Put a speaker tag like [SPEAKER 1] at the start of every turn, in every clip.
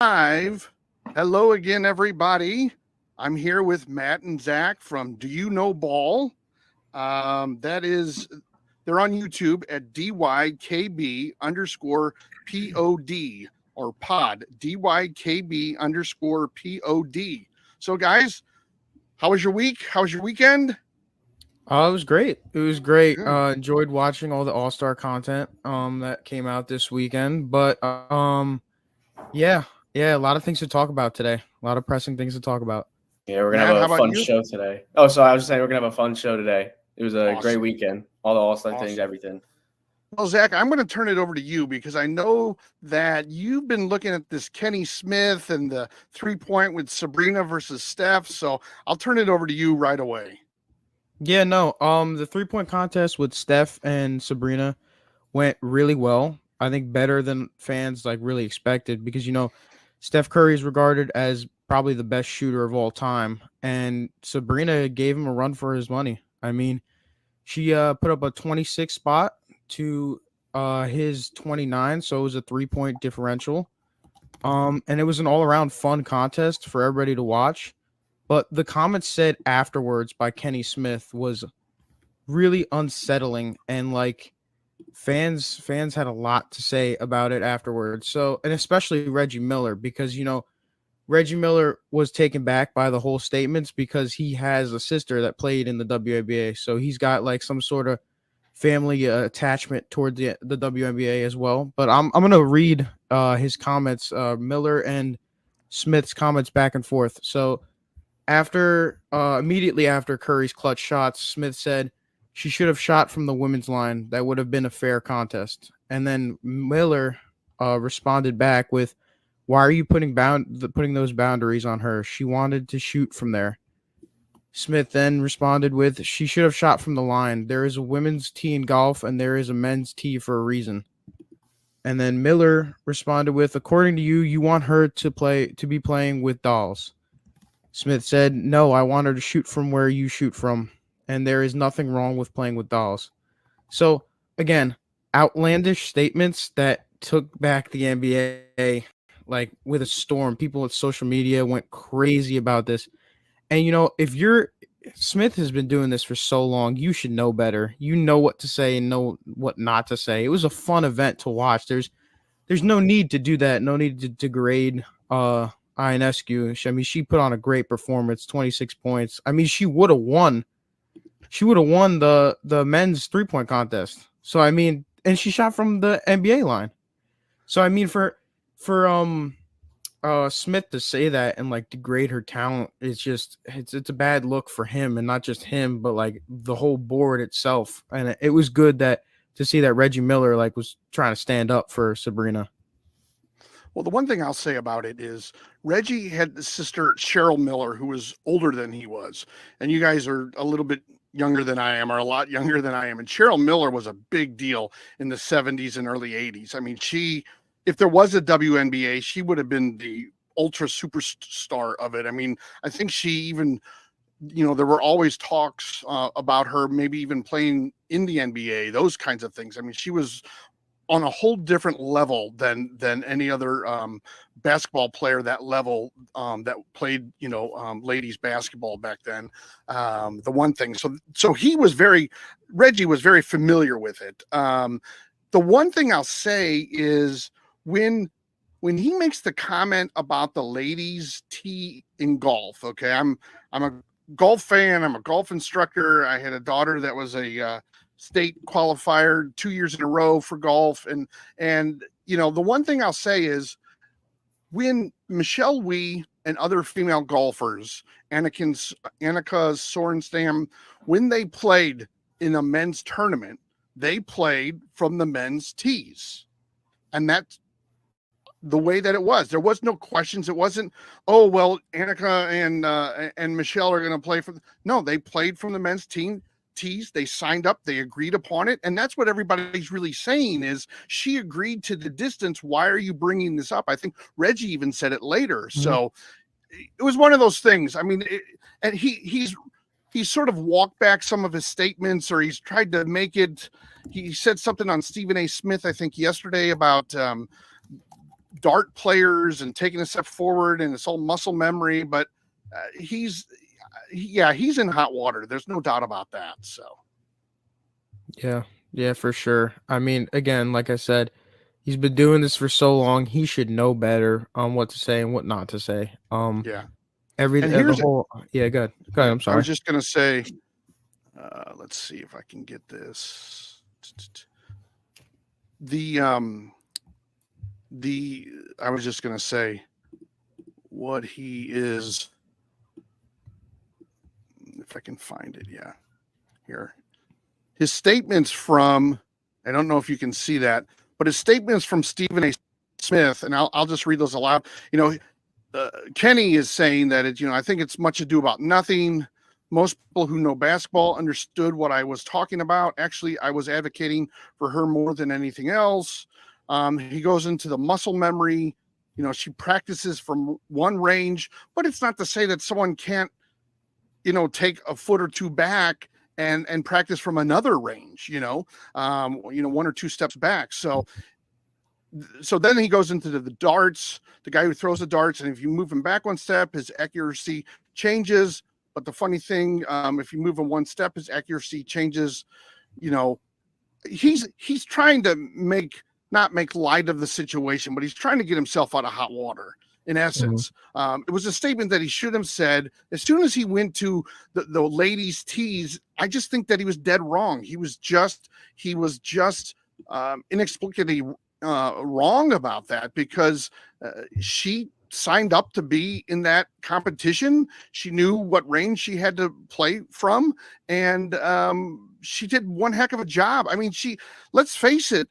[SPEAKER 1] Live. Hello again, everybody. I'm here with Matt and Zach from Do You Know Ball? That is, they're on YouTube at DYKB underscore POD or pod, DYKB underscore POD. So, guys, how was your week? How was your weekend?
[SPEAKER 2] It was great. It was great.
[SPEAKER 1] Good.
[SPEAKER 2] Enjoyed watching all the All-Star content that came out this weekend. But yeah, a lot of things to talk about today. A lot of pressing things to talk about.
[SPEAKER 3] Yeah, we're gonna
[SPEAKER 1] Matt,
[SPEAKER 3] have
[SPEAKER 1] how
[SPEAKER 3] a
[SPEAKER 1] about
[SPEAKER 3] fun
[SPEAKER 1] you?
[SPEAKER 3] show today. Oh, so I was just saying we're gonna have a fun show today. It was a great
[SPEAKER 1] Awesome.
[SPEAKER 3] weekend. All the All-Star things,
[SPEAKER 1] Awesome.
[SPEAKER 3] everything.
[SPEAKER 1] Well, Zach, I'm going to turn it over to you because I know that you've been looking at this Kenny Smith and the 3-point with Sabrina versus Steph. So I'll turn it over to you right away.
[SPEAKER 2] Yeah, no. The 3-point contest with Steph and Sabrina went really well. I think better than fans really expected because Steph Curry is regarded as probably the best shooter of all time, and Sabrina gave him a run for his money. I mean, she put up a 26 spot to his 29, so it was a 3-point differential. And it was an all-around fun contest for everybody to watch. But the comments said afterwards by Kenny Smith was really unsettling, and fans had a lot to say about it afterwards. So, and especially Reggie Miller, because Reggie Miller was taken back by the whole statements because he has a sister that played in the WNBA. So he's got some sort of family attachment toward the WNBA as well. But I'm going to read his comments, Miller and Smith's comments back and forth. So immediately after Curry's clutch shots, Smith said she should have shot from the women's line. That would have been a fair contest. And then Miller responded back with, "Why are you putting those boundaries on her? She wanted to shoot from there." Smith then responded with, "She should have shot from the line. There is a women's tee in golf and there is a men's tee for a reason." And then Miller responded with, "According to you, you want her to be playing with dolls." Smith said, "No, I want her to shoot from where you shoot from, and there is nothing wrong with playing with dolls." So again, outlandish statements that took back the NBA with a storm. People at social media went crazy about this. And if Smith has been doing this for so long, you should know better. You know what to say and know what not to say. It was a fun event to watch. There's no need to do that. No need to degrade Ionescu. I mean, she put on a great performance, 26 points. I mean, she would have won. She would have won the men's 3-point contest. So I mean, and she shot from the NBA line. So I mean, for Smith to say that and degrade her talent, it's a bad look for him, and not just him, but the whole board itself. And it was good to see that Reggie Miller was trying to stand up for Sabrina.
[SPEAKER 1] Well, the one thing I'll say about it is Reggie had the sister Cheryl Miller, who was older than he was. And you guys are a little bit younger than I am, or a lot younger than I am. And Cheryl Miller was a big deal in the 70s and early 80s. I mean, if there was a WNBA, she would have been the ultra superstar of it. I mean, I think she even, there were always talks about her maybe even playing in the NBA, those kinds of things. I mean, she was on a whole different level than any other basketball player that level that played ladies basketball back then. The one thing, so Reggie was very familiar with it. The one thing I'll say is when he makes the comment about the ladies tee in golf, okay, I'm a golf fan, I'm a golf instructor. I had a daughter that was a state qualifier 2 years in a row for golf. And the one thing I'll say is when Michelle Wie and other female golfers, Annika Sorenstam, when they played in a men's tournament, they played from the men's tees. And that's the way that it was. There was no questions. It wasn't, oh, well, Annika and Michelle are going to play no, they played from the men's tees. They signed up, they agreed upon it, and that's what everybody's really saying is she agreed to the distance. Why are you bringing this up? I think Reggie even said it later. Mm-hmm. So it was one of those things. I mean, and he's sort of walked back some of his statements, or he's tried to make it. He said something on Stephen A. Smith, I think, yesterday about dart players and taking a step forward, and it's all muscle memory. But he's in hot water. There's no doubt about that. So
[SPEAKER 2] Yeah, for sure. I mean, again, like I said, he's been doing this for so long. He should know better on what to say and what not to say.
[SPEAKER 1] yeah.
[SPEAKER 2] Every
[SPEAKER 1] And
[SPEAKER 2] the
[SPEAKER 1] here's
[SPEAKER 2] whole yeah, good. Go ahead. I'm
[SPEAKER 1] I
[SPEAKER 2] sorry.
[SPEAKER 1] was just gonna say, let's see if I can get this. I was just gonna say what he is. If I can find it, yeah. Here. His statements from, I don't know if you can see that, but his statements from Stephen A. Smith, and I'll just read those aloud. Kenny is saying that I think it's much ado about nothing. Most people who know basketball understood what I was talking about. Actually, I was advocating for her more than anything else. He goes into the muscle memory. She practices from one range, but it's not to say that someone can't, take a foot or two back and practice from another range, one or two steps back. So then he goes into the darts, the guy who throws the darts. And if you move him back one step, his accuracy changes. But the funny thing, if you move him one step, his accuracy changes. He's trying to not make light of the situation, but he's trying to get himself out of hot water. In essence, it was a statement that he should have said as soon as he went to the ladies' tees. I just think that he was dead wrong. He was just inexplicably wrong about that, because she signed up to be in that competition. She knew what range she had to play from, and she did one heck of a job. I mean, let's face it,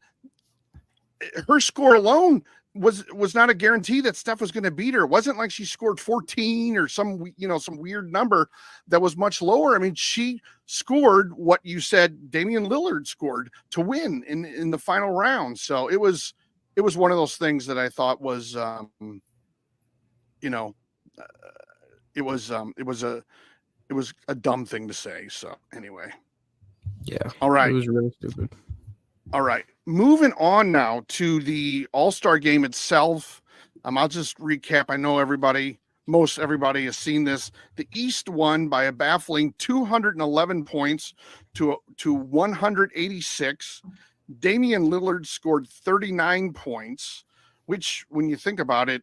[SPEAKER 1] her score alone was not a guarantee that Steph was going to beat her. It wasn't like she scored 14 or some weird number that was much lower. I mean, she scored what you said Damian Lillard scored to win in the final round. So it was one of those things that I thought was, it was a dumb thing to say. So anyway.
[SPEAKER 2] Yeah.
[SPEAKER 1] All right.
[SPEAKER 2] It was really stupid.
[SPEAKER 1] All right. Moving on now to the All-Star game itself. I'll just recap. I know most everybody has seen this. The East won by a baffling 211 points to 186. Damian Lillard scored 39 points, which, when you think about it,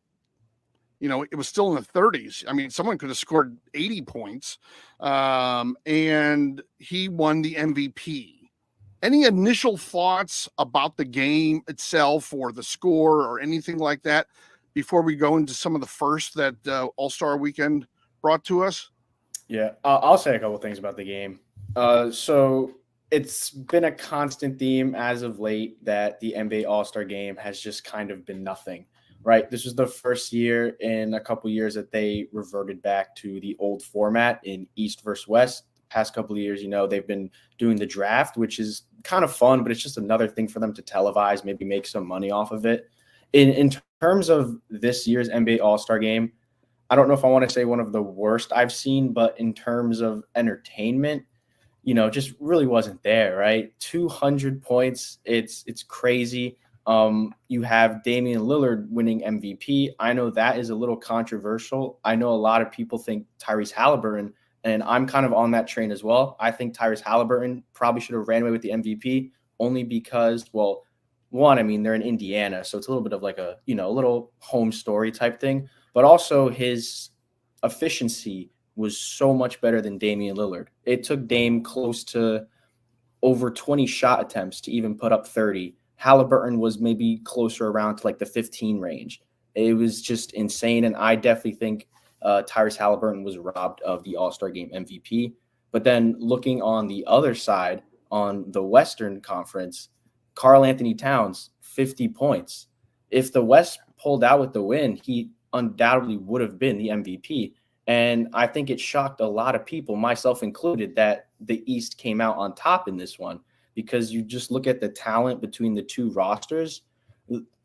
[SPEAKER 1] it was still in the 30s. I mean, someone could have scored 80 points. And he won the MVP. Any initial thoughts about the game itself or the score or anything like that before we go into some of the first that All-Star Weekend brought to us?
[SPEAKER 3] Yeah, I'll say a couple things about the game. So it's been a constant theme as of late that the NBA All-Star game has just kind of been nothing, right? This was the first year in a couple years that they reverted back to the old format in East versus West. Past couple of years, they've been doing the draft, which is kind of fun, but it's just another thing for them to televise, maybe make some money off of it. In terms of this year's NBA All-Star game, I don't know if I want to say one of the worst I've seen, but in terms of entertainment, just really wasn't there, right? 200 points. It's crazy. You have Damian Lillard winning MVP. I know that is a little controversial. I know a lot of people think Tyrese Halliburton, and I'm kind of on that train as well. I think Tyrese Halliburton probably should have ran away with the MVP only because, well, one, I mean, they're in Indiana, so it's a little bit of like a little home story type thing. But also his efficiency was so much better than Damian Lillard. It took Dame close to over 20 shot attempts to even put up 30. Halliburton was maybe closer around to like the 15 range. It was just insane, and I definitely think Tyrese Halliburton was robbed of the All-Star Game MVP. But then looking on the other side, on the Western Conference, Karl Anthony Towns, 50 points. If the West pulled out with the win, he undoubtedly would have been the MVP. And I think it shocked a lot of people, myself included, that the East came out on top in this one, because you just look at the talent between the two rosters.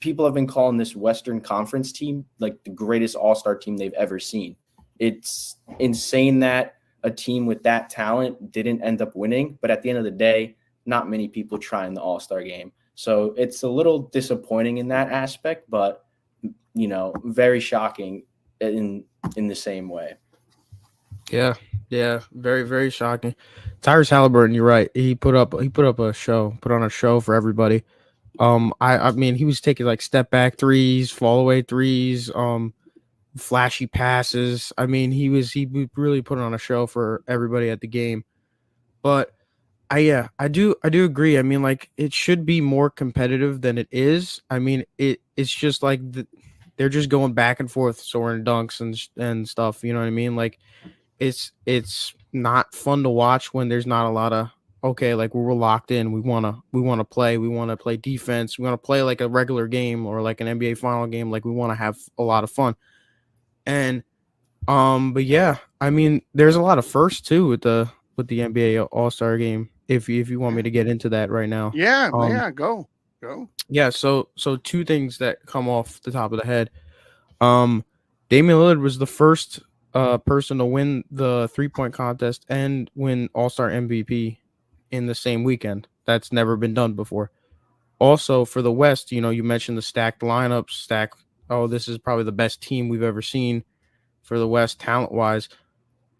[SPEAKER 3] People have been calling this Western Conference team like the greatest all-star team they've ever seen. It's insane that a team with that talent didn't end up winning, but at the end of the day, not many people try in the all-star game. So it's a little disappointing in that aspect, but very shocking in the same way.
[SPEAKER 2] Yeah, very, very shocking. Tyrese Halliburton, you're right. He put on a show for everybody. I mean, he was taking like step back threes, fall away threes, flashy passes. I mean, he really put on a show for everybody at the game. But I do agree. I mean, like it should be more competitive than it is. I mean, it's just like they're just going back and forth, soaring dunks and stuff. You know what I mean? Like it's not fun to watch when there's not a lot of okay, like we're locked in. We wanna play defense. We wanna play like a regular game or like an NBA final game. Like we want to have a lot of fun. And but yeah, I mean, there's a lot of firsts too with the NBA All-Star game. If you want me to get into that right now.
[SPEAKER 1] Yeah, go.
[SPEAKER 2] Yeah, so two things that come off the top of the head. Damian Lillard was the first person to win the 3-point contest and win All-Star MVP in the same weekend. That's never been done before. Also for the West, you mentioned the stacked lineup, this is probably the best team we've ever seen for the West talent-wise.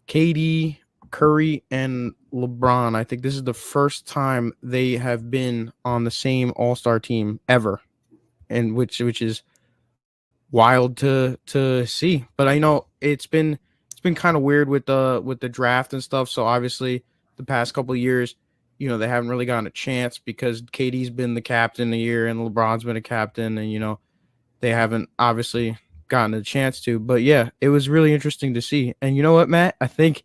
[SPEAKER 2] KD, Curry, and LeBron, I think this is the first time they have been on the same All-Star team ever, and which is wild to see. But I know it's been kind of weird with the draft and stuff. So obviously the past couple of years, they haven't really gotten a chance because KD's been the captain a year and LeBron's been a captain, and they haven't obviously gotten a chance to. But yeah, it was really interesting to see. And you know what, Matt? I think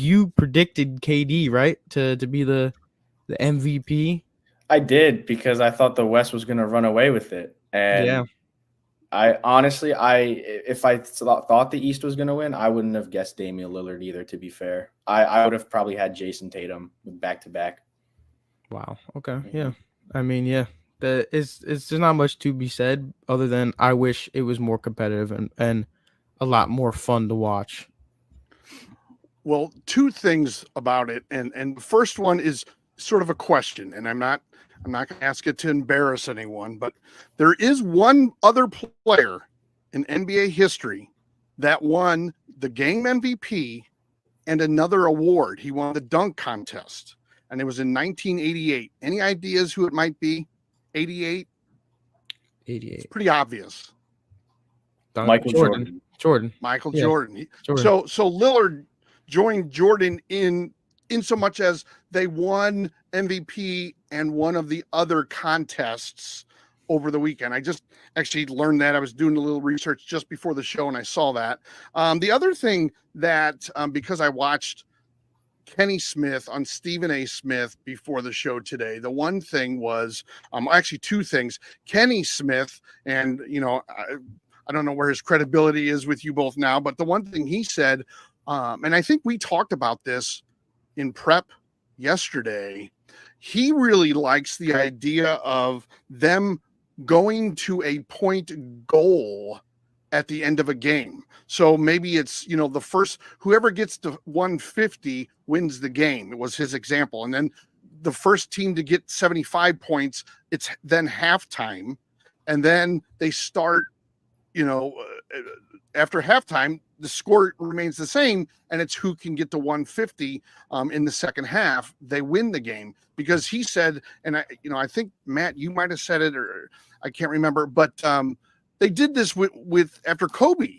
[SPEAKER 2] you predicted KD, right, to be the MVP.
[SPEAKER 3] I did, because I thought the West was going to run away with it. And
[SPEAKER 2] yeah,
[SPEAKER 3] I honestly, if I thought the East was going to win, I wouldn't have guessed Damian Lillard either, to be fair. I would have probably had Jason Tatum back-to-back.
[SPEAKER 2] Wow. Okay. Yeah. I mean, yeah. It's there's not much to be said other than I wish it was more competitive and a lot more fun to watch.
[SPEAKER 1] Well, two things about it, and the first one is sort of a question, and I'm not going to ask it to embarrass anyone, but there is one other player in NBA history that won the game MVP and another award. He won the dunk contest, and it was in 1988. Any ideas who it might be? 88?
[SPEAKER 2] 88.
[SPEAKER 1] It's pretty obvious.
[SPEAKER 3] Michael Jordan.
[SPEAKER 1] Michael
[SPEAKER 2] Yeah.
[SPEAKER 1] Jordan.
[SPEAKER 2] Jordan.
[SPEAKER 1] So Lillard joined Jordan in so much as they won MVP and one of the other contests over the weekend. I just actually learned that. I was doing a little research just before the show and I saw that. The other thing that, because I watched Kenny Smith on Stephen A. Smith before the show today, the one thing was, actually two things. Kenny Smith, and I don't know where his credibility is with you both now, but the one thing he said, and I think we talked about this in prep yesterday, he really likes the idea of them going to a point goal at the end of a game. So maybe it's, the first, whoever gets to 150 wins the game. It was his example. And then the first team to get 75 points, it's then halftime. And then they start, after halftime, the score remains the same, and it's who can get to 150 in the second half. They win the game, because he said, and I think Matt, you might have said it, or I can't remember, but they did this with after Kobe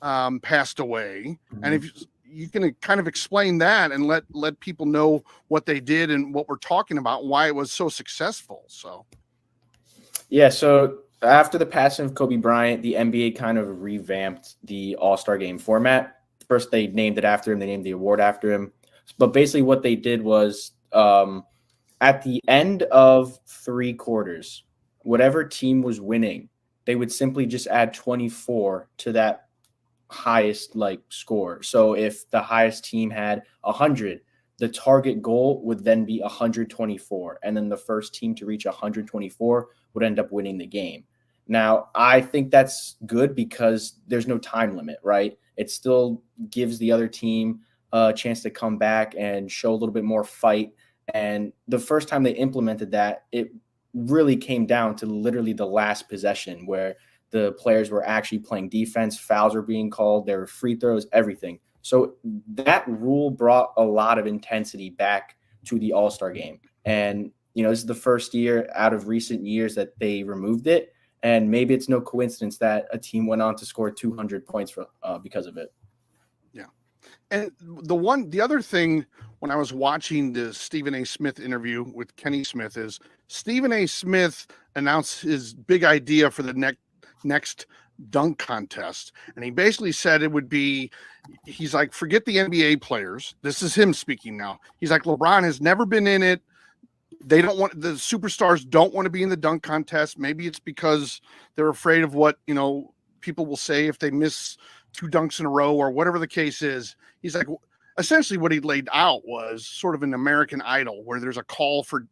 [SPEAKER 1] passed away. Mm-hmm. And if you can kind of explain that and let people know what they did and what we're talking about, why it was so successful. So,
[SPEAKER 3] yeah. So after the passing of Kobe Bryant, the NBA kind of revamped the All-Star Game format. First, they named it after him. They named the award after him. But basically what they did was at the end of 3 quarters, whatever team was winning, they would simply just add 24 to that highest score. So if the highest team had 100, the target goal would then be 124. And then the first team to reach 124 would end up winning the game. Now, I think that's good because there's no time limit, right? It still gives the other team a chance to come back and show a little bit more fight. And the first time they implemented that, it really came down to literally the last possession where The players were actually playing defense. Fouls were being called. There were free throws, everything. So that rule brought a lot of intensity back to the All-Star game. And, this is the first year out of recent years that they removed it. And maybe it's no coincidence that a team went on to score 200 points because of it.
[SPEAKER 1] Yeah. And the other thing when I was watching the Stephen A. Smith interview with Kenny Smith is Stephen A. Smith announced his big idea for the next dunk contest. And he basically said it would be, he's like, forget the NBA players. This is him speaking now. He's like, LeBron has never been in it. The superstars don't want to be in the dunk contest. Maybe it's because they're afraid of what, people will say if they miss 2 dunks in a row or whatever the case is. He's like, essentially what he laid out was sort of an American Idol where there's a call for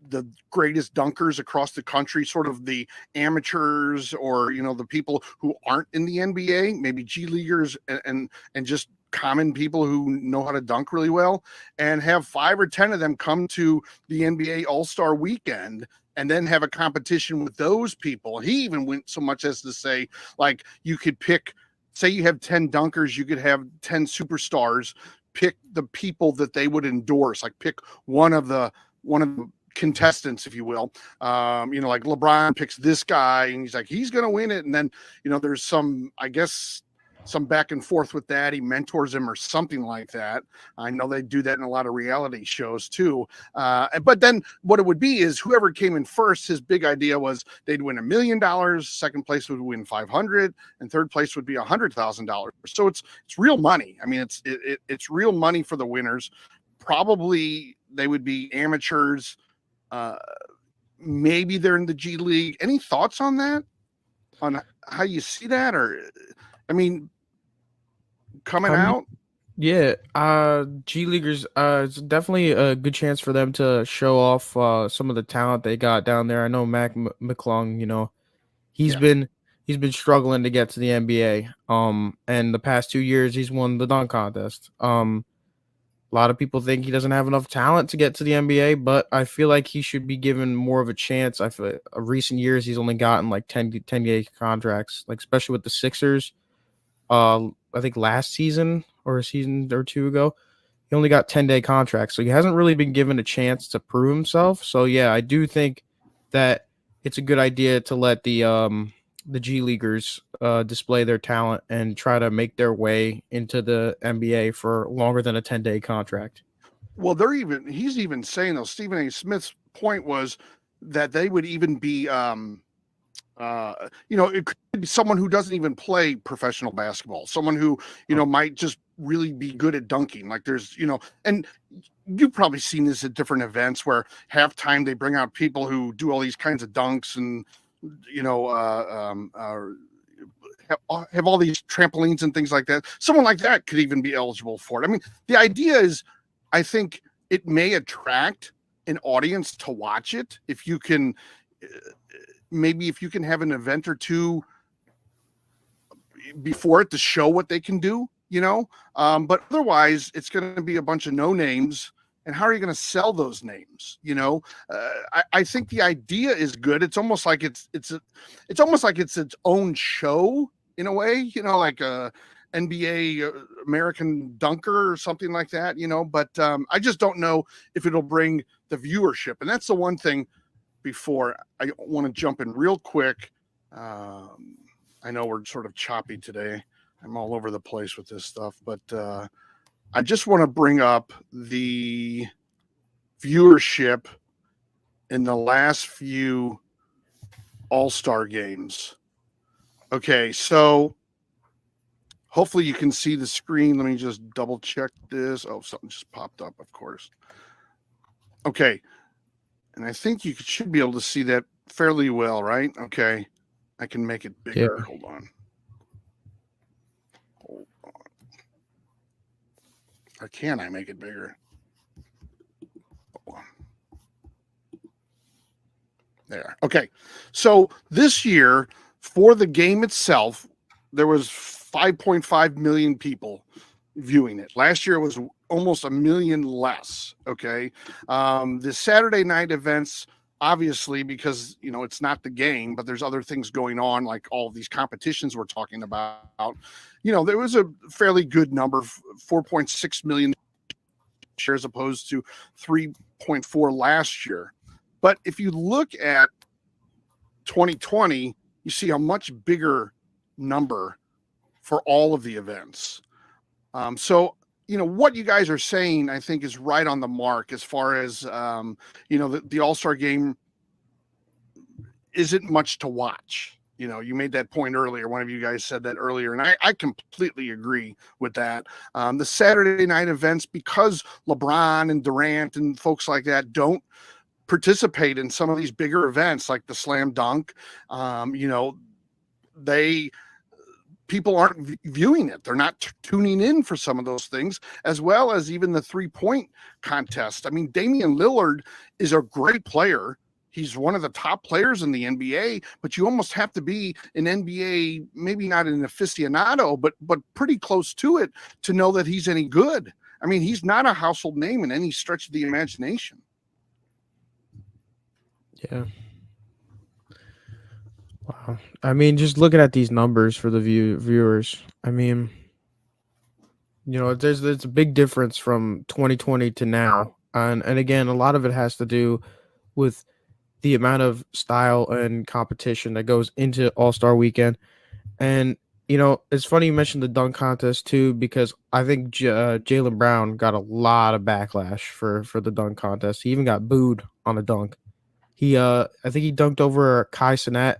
[SPEAKER 1] the greatest dunkers across the country, sort of the amateurs or, the people who aren't in the NBA, maybe G leaguers and just common people who know how to dunk really well, and have 5 or 10 of them come to the NBA All-Star weekend and then have a competition with those people. He even went so much as to say, like, you could pick, say you have 10 dunkers, you could have 10 superstars, pick the people that they would endorse, like pick one of the contestants, if you will. Like LeBron picks this guy and he's like, he's going to win it. And then, there's some back and forth with that. He mentors him or something like that. I know they do that in a lot of reality shows too. But then what it would be is whoever came in first, his big idea was they'd win $1 million. Second place would win 500 and third place would be $100,000. So it's real money. I mean, it's real money for the winners. Probably they would be amateurs. Maybe they're in the G League. Any thoughts on that? On how you see that? Or, coming out?
[SPEAKER 2] Yeah, G Leaguers, it's definitely a good chance for them to show off some of the talent they got down there. I know Mac McClung, he's been struggling to get to the NBA. And the past 2 years he's won the dunk contest. A lot of people think he doesn't have enough talent to get to the NBA, but I feel like he should be given more of a chance. I feel recent years he's only gotten like 10-day contracts, like especially with the Sixers. I think last season or a season or two ago, he only got 10-day contracts. So he hasn't really been given a chance to prove himself. So yeah, I do think that it's a good idea to let the G Leaguers display their talent and try to make their way into the NBA for longer than a 10-day contract.
[SPEAKER 1] Well, he's even saying though, Stephen A. Smith's point was that they would even be it could be someone who doesn't even play professional basketball, someone who, might just really be good at dunking. Like there's, and you've probably seen this at different events where halftime they bring out people who do all these kinds of dunks and, have all these trampolines and things like that. Someone like that could even be eligible for it. I mean, the idea is, I think it may attract an audience to watch it if you can. Maybe if you can have an event or two before it to show what they can do, but otherwise it's going to be a bunch of no names. And how are you going to sell those names? I think the idea is good. It's almost like it's its own show in a way, like a NBA American dunker or something like that, but I just don't know if it'll bring the viewership. And that's the one thing. Before I want to jump in real quick. I know we're sort of choppy today. I'm all over the place with this stuff, but I just want to bring up the viewership in the last few All-Star games. Okay, so hopefully you can see the screen. Let me just double check this. Oh, something just popped up, of course. Okay. And I think you should be able to see that fairly well, right? Okay. I can make it bigger. Yeah. Hold on. Or can I make it bigger? Hold on. There. Okay. So this year, for the game itself, there was 5.5 million people viewing it. Last year it was almost 1 million less. Okay. The Saturday night events obviously, because it's not the game, but there's other things going on, like all of these competitions we're talking about. There was a fairly good number, 4.6 million shares opposed to 3.4 last year. But if you look at 2020, you see a much bigger number for all of the events. So what you guys are saying, I think, is right on the mark as far as the All-Star game isn't much to watch. You made that point earlier. One of you guys said that earlier, and I completely agree with that. The Saturday night events, because LeBron and Durant and folks like that don't participate in some of these bigger events like the slam dunk, people aren't viewing it. They're not tuning in for some of those things, as well as even the 3-point contest. I mean, Damian Lillard is a great player. He's one of the top players in the NBA, but you almost have to be an NBA, maybe not an aficionado, but pretty close to it to know that he's any good. I mean, he's not a household name in any stretch of the imagination.
[SPEAKER 2] Yeah. Wow. I mean, just looking at these numbers for the viewers, I mean, there's a big difference from 2020 to now. And again, a lot of it has to do with the amount of style and competition that goes into All-Star Weekend. And, it's funny you mentioned the dunk contest too, because I think Jaylen Brown got a lot of backlash for the dunk contest. He even got booed on a dunk. I think he dunked over Kai Cenat,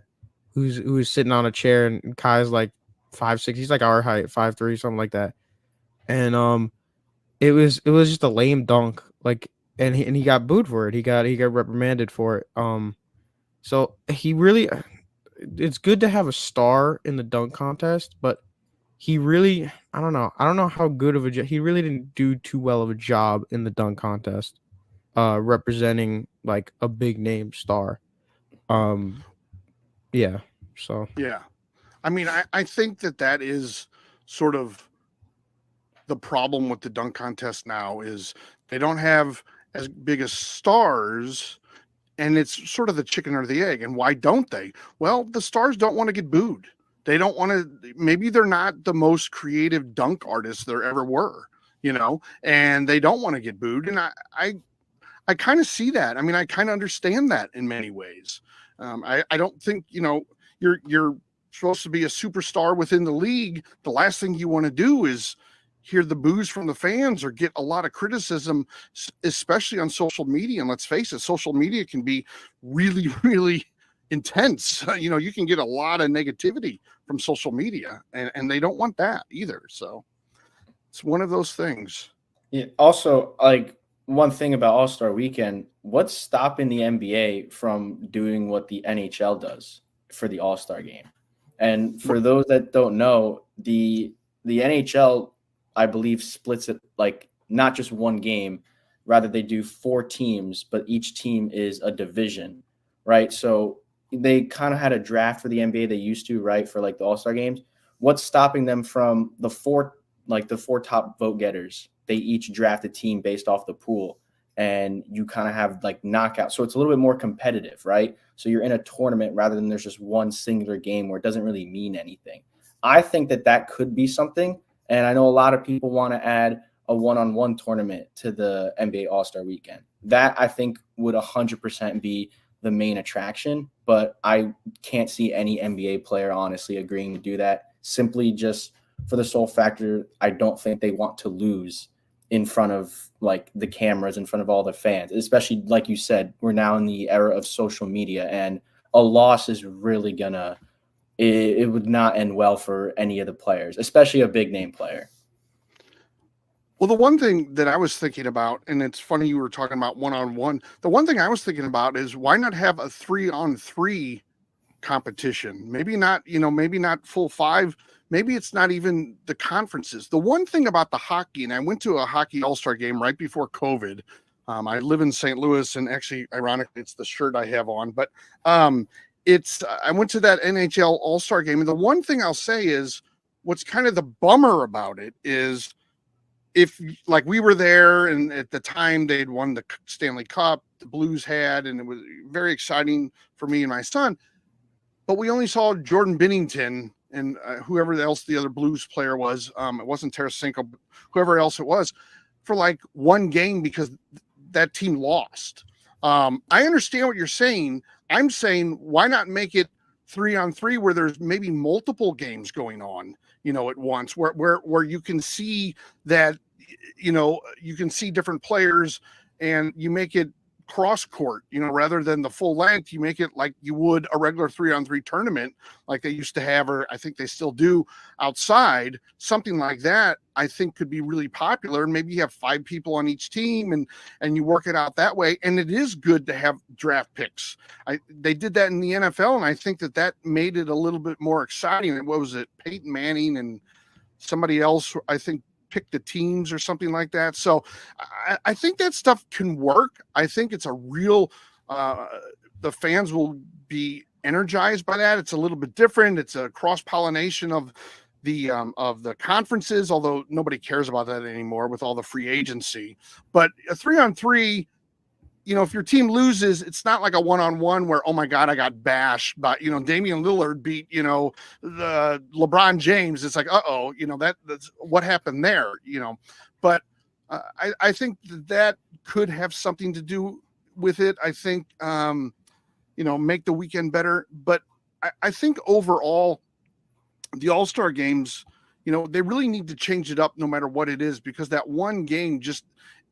[SPEAKER 2] who was sitting on a chair, and Kai's like 5'6". He's like our height, 5'3", something like that. And it was just a lame dunk, like, and he got booed for it. He got reprimanded for it. So he really, it's good to have a star in the dunk contest, but he really, I don't know how good of he really didn't do too well of a job in the dunk contest, representing like a big name star. Yeah. So
[SPEAKER 1] yeah, I mean, I think that is sort of the problem with the dunk contest now, is they don't have as big as stars, and it's sort of the chicken or the egg. And why don't they? Well, the stars don't want to get booed. They don't want to. Maybe they're not the most creative dunk artists there ever were, and they don't want to get booed. And I kind of see that. I mean, I kind of understand that in many ways. I don't think, you're supposed to be a superstar within the league. The last thing you want to do is hear the boos from the fans or get a lot of criticism, especially on social media. And let's face it, social media can be really, really intense. You can get a lot of negativity from social media, and they don't want that either. So it's one of those things.
[SPEAKER 3] Yeah. Also, like, one thing about All-Star Weekend, what's stopping the NBA from doing what the NHL does for the All-Star game? And for those that don't know, the NHL, I believe, splits it like not just one game, rather they do 4 teams, but each team is a division, right? So they kind of had a draft for the NBA, they used to, right, for like the All-Star games. What's stopping them from the four top vote getters? They each draft a team based off the pool, and you kind of have like knockouts. So it's a little bit more competitive, right? So you're in a tournament rather than there's just one singular game where it doesn't really mean anything. I think that could be something. And I know a lot of people want to add a one-on-one tournament to the NBA All-Star Weekend. That, I think, would 100% be the main attraction. But I can't see any NBA player honestly agreeing to do that, simply just for the sole factor I don't think they want to lose in front of like the cameras, in front of all the fans, especially like you said, we're now in the era of social media, and a loss is really it would not end well for any of the players, especially a big name player.
[SPEAKER 1] Well, the one thing that I was thinking about, and it's funny you were talking about one-on-one, the one thing I was thinking about is why not have a 3-on-3 competition? Maybe not full 5. Maybe it's not even the conferences. The one thing about the hockey, and I went to a hockey all-star game right before COVID. I live in St. Louis, and actually, ironically, it's the shirt I have on. But I went to that NHL all-star game, and the one thing I'll say is what's kind of the bummer about it is if like we were there, and at the time they'd won the Stanley Cup, the Blues had, and it was very exciting for me and my son. But we only saw Jordan Binnington and whoever else the other Blues player was. It wasn't Tarasenko, but whoever else it was, for like one game because that team lost. I understand what you're saying. I'm saying, why not make it 3-on-3 where there's maybe multiple games going on, at once, where you can see that, you can see different players, and you make it cross court, rather than the full length. You make it like you would a regular 3-on-3 tournament, like they used to have, or I think they still do outside. Something like that, I think, could be really popular. Maybe you have 5 people on each team, and you work it out that way. And it is good to have draft picks. They did that in the NFL, and I think that made it a little bit more exciting. And what was it? Peyton Manning and somebody else, I think, pick the teams or something like that. So I think that stuff can work. I think it's a real, the fans will be energized by that. It's a little bit different. It's a cross pollination of the conferences, although nobody cares about that anymore with all the free agency. But a 3-on-3, if your team loses, it's not like a 1-on-1 where, oh my God, I got bashed. But, Damian Lillard beat, the LeBron James. It's like, uh-oh, that's what happened there, But I think that could have something to do with it. I think, make the weekend better. But I think overall, the All-Star games, they really need to change it up no matter what it is, because that one game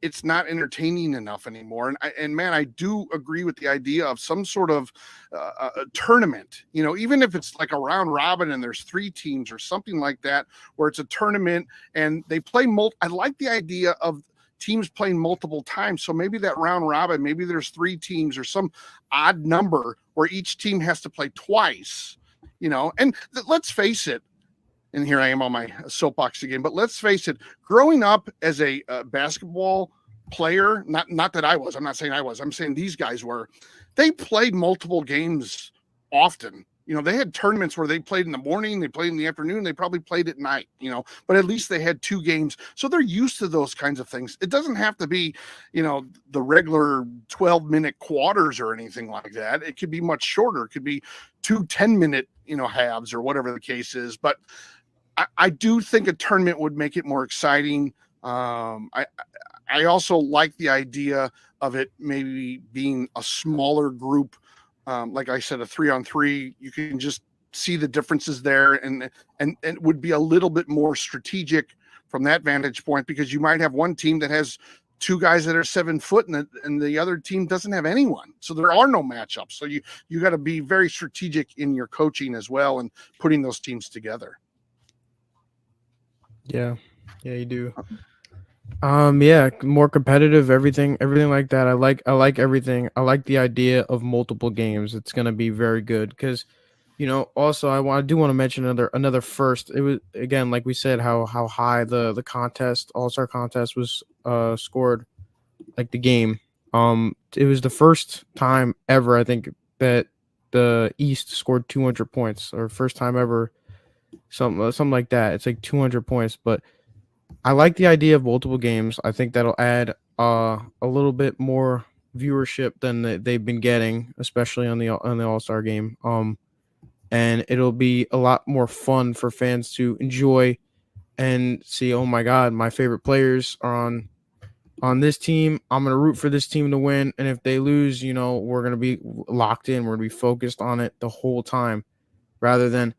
[SPEAKER 1] it's not entertaining enough anymore. And man, I do agree with the idea of some sort of a tournament, even if it's like a round robin and there's 3 teams or something like that, where it's a tournament and they play I like the idea of teams playing multiple times. So maybe that round robin, maybe there's 3 teams or some odd number where each team has to play twice, and let's face it. And here I am on my soapbox again, but let's face it, growing up as a basketball player, not that I was, I'm not saying I was, I'm saying these guys were, they played multiple games often. They had tournaments where they played in the morning, they played in the afternoon, they probably played at night, but at least they had 2 games. So they're used to those kinds of things. It doesn't have to be, the regular 12-minute quarters or anything like that. It could be much shorter. It could be 2 10-minute, halves or whatever the case is. But I do think a tournament would make it more exciting. I also like the idea of it maybe being a smaller group. Like I said, a 3-on-3, you can just see the differences there, and it would be a little bit more strategic from that vantage point, because you might have one team that has 2 guys that are 7 foot and the other team doesn't have anyone. So there are no matchups. So you got to be very strategic in your coaching as well and putting those teams together.
[SPEAKER 2] Yeah, you do. Yeah, more competitive, everything like that. I like everything. I like the idea of multiple games. It's gonna be very good because, also I do want to mention another first. It was, again, like we said, how high the contest, All-Star contest, was scored, like the game. It was the first time ever, I think, that the East scored 200 points, or first time ever. Something like that. It's like 200 points, but I like the idea of multiple games. I think that'll add a little bit more viewership than they've been getting, especially on the All-Star game. And it'll be a lot more fun for fans to enjoy and see, oh my God, my favorite players are on this team. I'm going to root for this team to win. And if they lose, we're going to be locked in. We're going to be focused on it the whole time, rather than,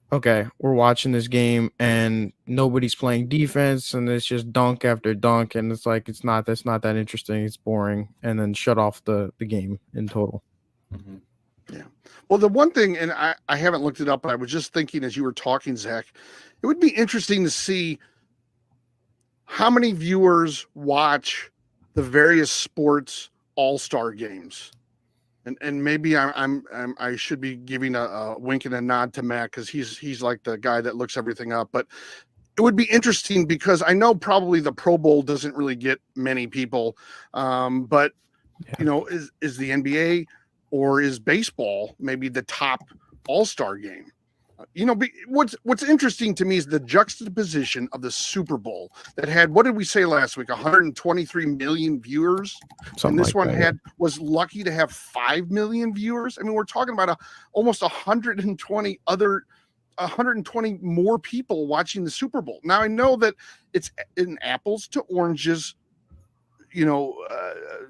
[SPEAKER 2] okay, we're watching this game and nobody's playing defense and it's just dunk after dunk, and it's like that's not that interesting. It's boring, and then shut off the game in total.
[SPEAKER 3] Mm-hmm.
[SPEAKER 1] Yeah. Well, the one thing, and I haven't looked it up, but I was just thinking as you were talking, Zach, it would be interesting to see how many viewers watch the various sports all-star games. And maybe I should be giving a wink and a nod to Matt, because he's like the guy that looks everything up. But it would be interesting, because I know probably the Pro Bowl doesn't really get many people, but
[SPEAKER 2] Yeah.
[SPEAKER 1] Is the NBA or is baseball maybe the top all-star game? What's interesting to me is the juxtaposition of the Super Bowl that had, what did we say last week, 123 million viewers, and this one was lucky to have 5 million viewers. I mean, we're talking about almost 120 more people watching the Super Bowl. Now I know that it's in apples to oranges,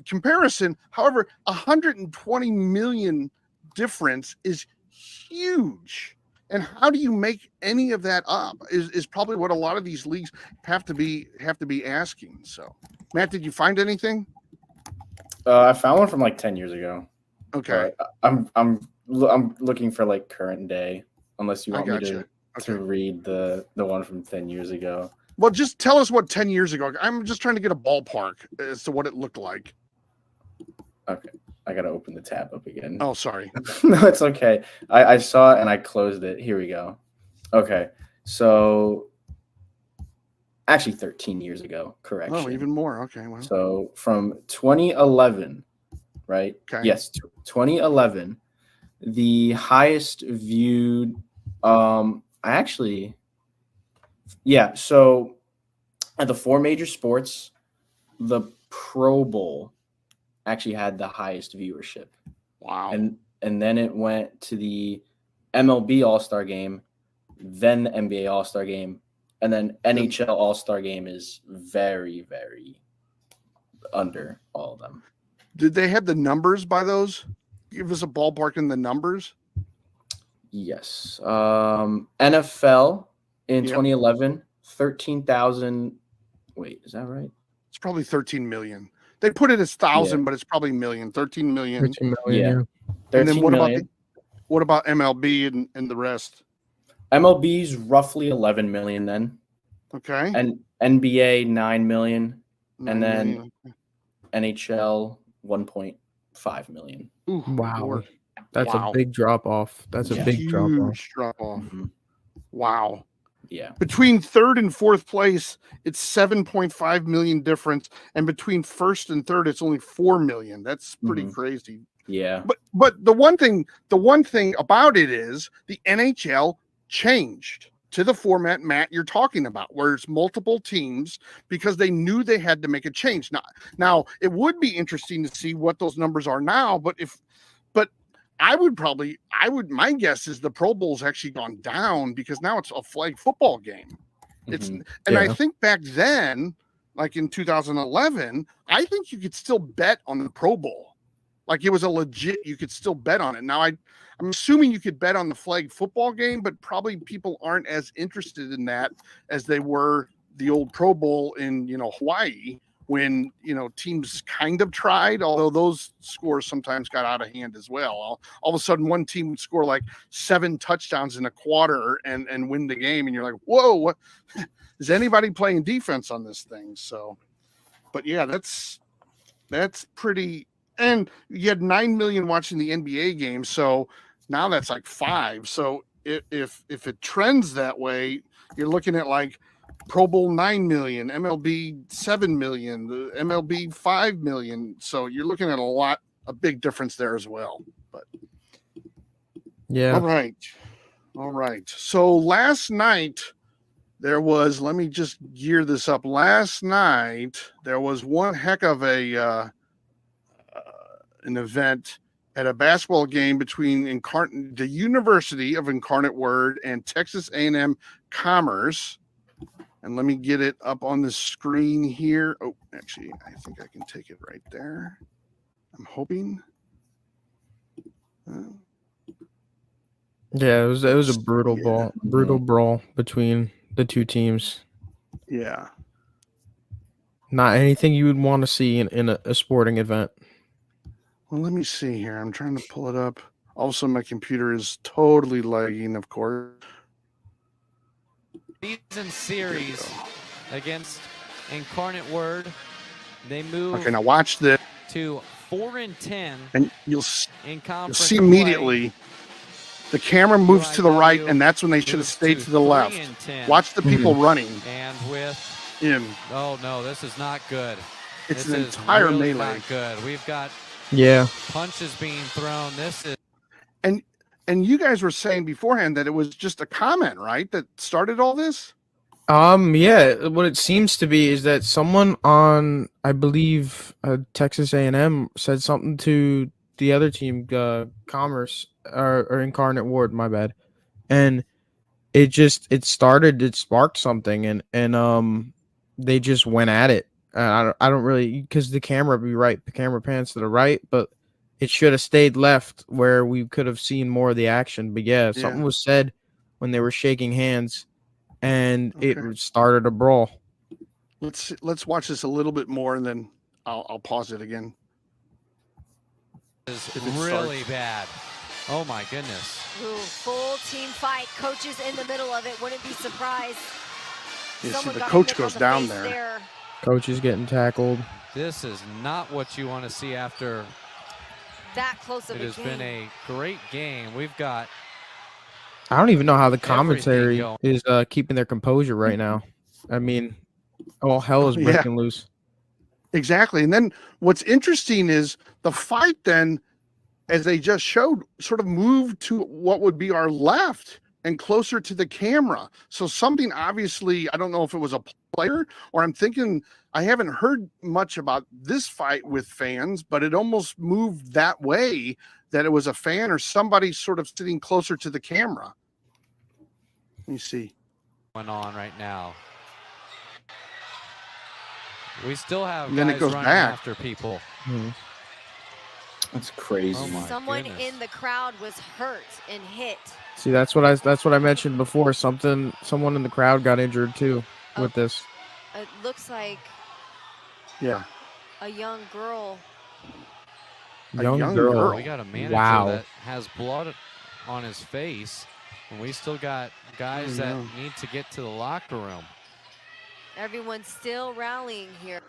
[SPEAKER 1] comparison. However, 120 million difference is huge. And how do you make any of that up is probably what a lot of these leagues have to be asking. So, Matt, did you find anything?
[SPEAKER 3] I found one from like 10 years ago.
[SPEAKER 1] Okay.
[SPEAKER 3] I'm looking for like current day, unless you want me to read the one from 10 years ago.
[SPEAKER 1] Well, just tell us what 10 years ago. I'm just trying to get a ballpark as to what it looked like.
[SPEAKER 3] Okay. I got to open the tab up again.
[SPEAKER 1] Oh, sorry.
[SPEAKER 3] No, it's okay. I saw it and I closed it. Here we go. Okay. So actually 13 years ago. Correction.
[SPEAKER 1] Oh, even more. Okay. Well.
[SPEAKER 3] So from 2011, right?
[SPEAKER 1] Okay.
[SPEAKER 3] Yes. 2011, the highest viewed, so at the 4 major sports, the Pro Bowl actually had the highest viewership.
[SPEAKER 1] Wow.
[SPEAKER 3] And then it went to the MLB All-Star Game, then the NBA All-Star Game, and then NHL All-Star Game is very, very under all of them.
[SPEAKER 1] Did they have the numbers by those? Give us a ballpark in the numbers.
[SPEAKER 3] Yes. NFL in 2011, 13,000. Wait, is that right?
[SPEAKER 1] It's probably 13 million. They put it as 1,000, but it's probably million. 13 million.
[SPEAKER 2] 13 million.
[SPEAKER 3] Yeah.
[SPEAKER 1] And then what about MLB and the rest?
[SPEAKER 3] MLB's roughly 11 million then.
[SPEAKER 1] Okay.
[SPEAKER 3] And NBA 9 million. And then NHL 1.5 million.
[SPEAKER 1] Ooh,
[SPEAKER 2] wow.
[SPEAKER 1] Lord.
[SPEAKER 2] That's a big drop off. That's a big drop off.
[SPEAKER 1] Mm-hmm. Wow.
[SPEAKER 3] Yeah.
[SPEAKER 1] Between third and fourth place, it's 7.5 million difference, and between first and third, it's only 4 million. That's pretty crazy.
[SPEAKER 3] Yeah.
[SPEAKER 1] But the one thing about it is the NHL changed to the format, Matt, you're talking about, where it's multiple teams because they knew they had to make a change. Now it would be interesting to see what those numbers are now, but my guess is the Pro Bowl's actually gone down because now it's a flag football game. I think back then, like in 2011, I think you could still bet on the Pro Bowl. Like it was you could still bet on it. Now I'm assuming you could bet on the flag football game, but probably people aren't as interested in that as they were the old Pro Bowl in, Hawaii, when, teams kind of tried, although those scores sometimes got out of hand as well. All of a sudden, one team would score like 7 touchdowns in a quarter and win the game. And you're like, whoa, what is anybody playing defense on this thing? So, but yeah, that's pretty. And you had 9 million watching the NBA game. So now that's like 5. So if it trends that way, you're looking at like Pro Bowl 9 million, MLB 7 million, the MLB 5 million. So you're looking at a big difference there as well. But
[SPEAKER 2] yeah.
[SPEAKER 1] All right. So last night there was, let me just gear this up. Last night there was one heck of an event at a basketball game between the University of Incarnate Word and Texas A&M Commerce. And let me get it up on the screen here. Oh, actually, I think I can take it right there. I'm hoping.
[SPEAKER 2] Yeah, it was a brutal brawl between the two teams.
[SPEAKER 1] Yeah.
[SPEAKER 2] Not anything you would want to see in a sporting event.
[SPEAKER 1] Well, let me see here. I'm trying to pull it up. Also, my computer is totally lagging, of course.
[SPEAKER 4] Season series against Incarnate Word. They move.
[SPEAKER 1] Okay, now watch this.
[SPEAKER 4] To 4-10,
[SPEAKER 1] and you'll see
[SPEAKER 4] play.
[SPEAKER 1] Immediately the camera moves to the right, and that's when they should have stayed to the left. Watch the people running.
[SPEAKER 4] And with
[SPEAKER 1] in.
[SPEAKER 4] Oh no, this is not good.
[SPEAKER 1] It's an entire
[SPEAKER 4] really
[SPEAKER 1] melee.
[SPEAKER 4] not good. We've got
[SPEAKER 2] punches
[SPEAKER 4] being thrown. This is
[SPEAKER 1] And you guys were saying beforehand that it was just a comment, right, that started all this?
[SPEAKER 2] Yeah, what it seems to be is that someone on, I believe, Texas A&M said something to the other team, Commerce or Incarnate Ward, my bad, and it sparked something, and they just went at it. I don't really, because the camera pans to the right, but it should have stayed left where we could have seen more of the action. But yeah, something was said when they were shaking hands, and it started a brawl.
[SPEAKER 1] Let's watch this a little bit more, and then I'll pause it again.
[SPEAKER 4] This is really bad. Oh my goodness.
[SPEAKER 5] Ooh, full team fight. Coaches in the middle of it. Wouldn't be surprised.
[SPEAKER 1] Yeah, see, the coach goes down there.
[SPEAKER 2] Coach is getting tackled.
[SPEAKER 4] This is not what you want to see after
[SPEAKER 5] That close of
[SPEAKER 4] it
[SPEAKER 5] a
[SPEAKER 4] has
[SPEAKER 5] game.
[SPEAKER 4] been a great game. We've got
[SPEAKER 2] I don't even know how the commentary
[SPEAKER 4] going.
[SPEAKER 2] is keeping their composure right now. I mean, all hell is breaking loose.
[SPEAKER 1] Exactly. And then what's interesting is the fight then, as they just showed, sort of moved to what would be our left and closer to the camera. So something obviously, I don't know if it was a player, or I'm thinking, I haven't heard much about this fight with fans, but it almost moved that way, that it was a fan or somebody sort of sitting closer to the camera. Let me see.
[SPEAKER 4] Going on right now. We still have
[SPEAKER 1] And then
[SPEAKER 4] guys
[SPEAKER 1] it goes
[SPEAKER 4] running
[SPEAKER 1] back.
[SPEAKER 4] after people.
[SPEAKER 3] That's crazy.
[SPEAKER 4] Oh my
[SPEAKER 5] Someone
[SPEAKER 4] goodness.
[SPEAKER 5] in the crowd was hurt and hit.
[SPEAKER 2] See, that's what I mentioned before. Someone in the crowd got injured too with this.
[SPEAKER 5] It looks like
[SPEAKER 1] Yeah.
[SPEAKER 5] a young girl.
[SPEAKER 2] Young
[SPEAKER 1] young
[SPEAKER 2] girl.
[SPEAKER 1] girl.
[SPEAKER 4] We got a manager
[SPEAKER 2] Wow.
[SPEAKER 4] that has blood on his face, and we still got guys that need to get to the locker room.
[SPEAKER 5] Everyone's still rallying here.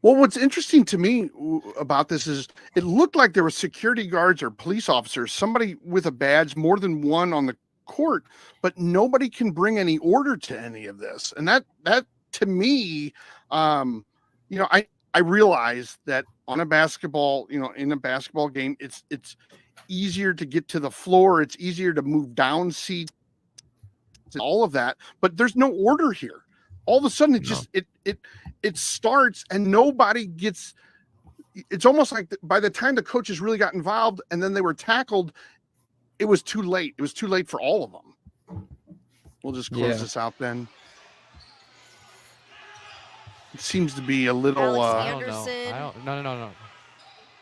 [SPEAKER 1] Well, what's interesting to me about this is it looked like there were security guards or police officers, somebody with a badge, more than one on the court, but nobody can bring any order to any of this. And that to me, I realize that on a basketball, in a basketball game, it's easier to get to the floor. It's easier to move down seats, all of that, but there's no order here. All of a sudden, it starts and nobody gets. It's almost like by the time the coaches really got involved and then they were tackled, it was too late. It was too late for all of them. We'll just close this out then. It seems to be a little
[SPEAKER 5] Anderson.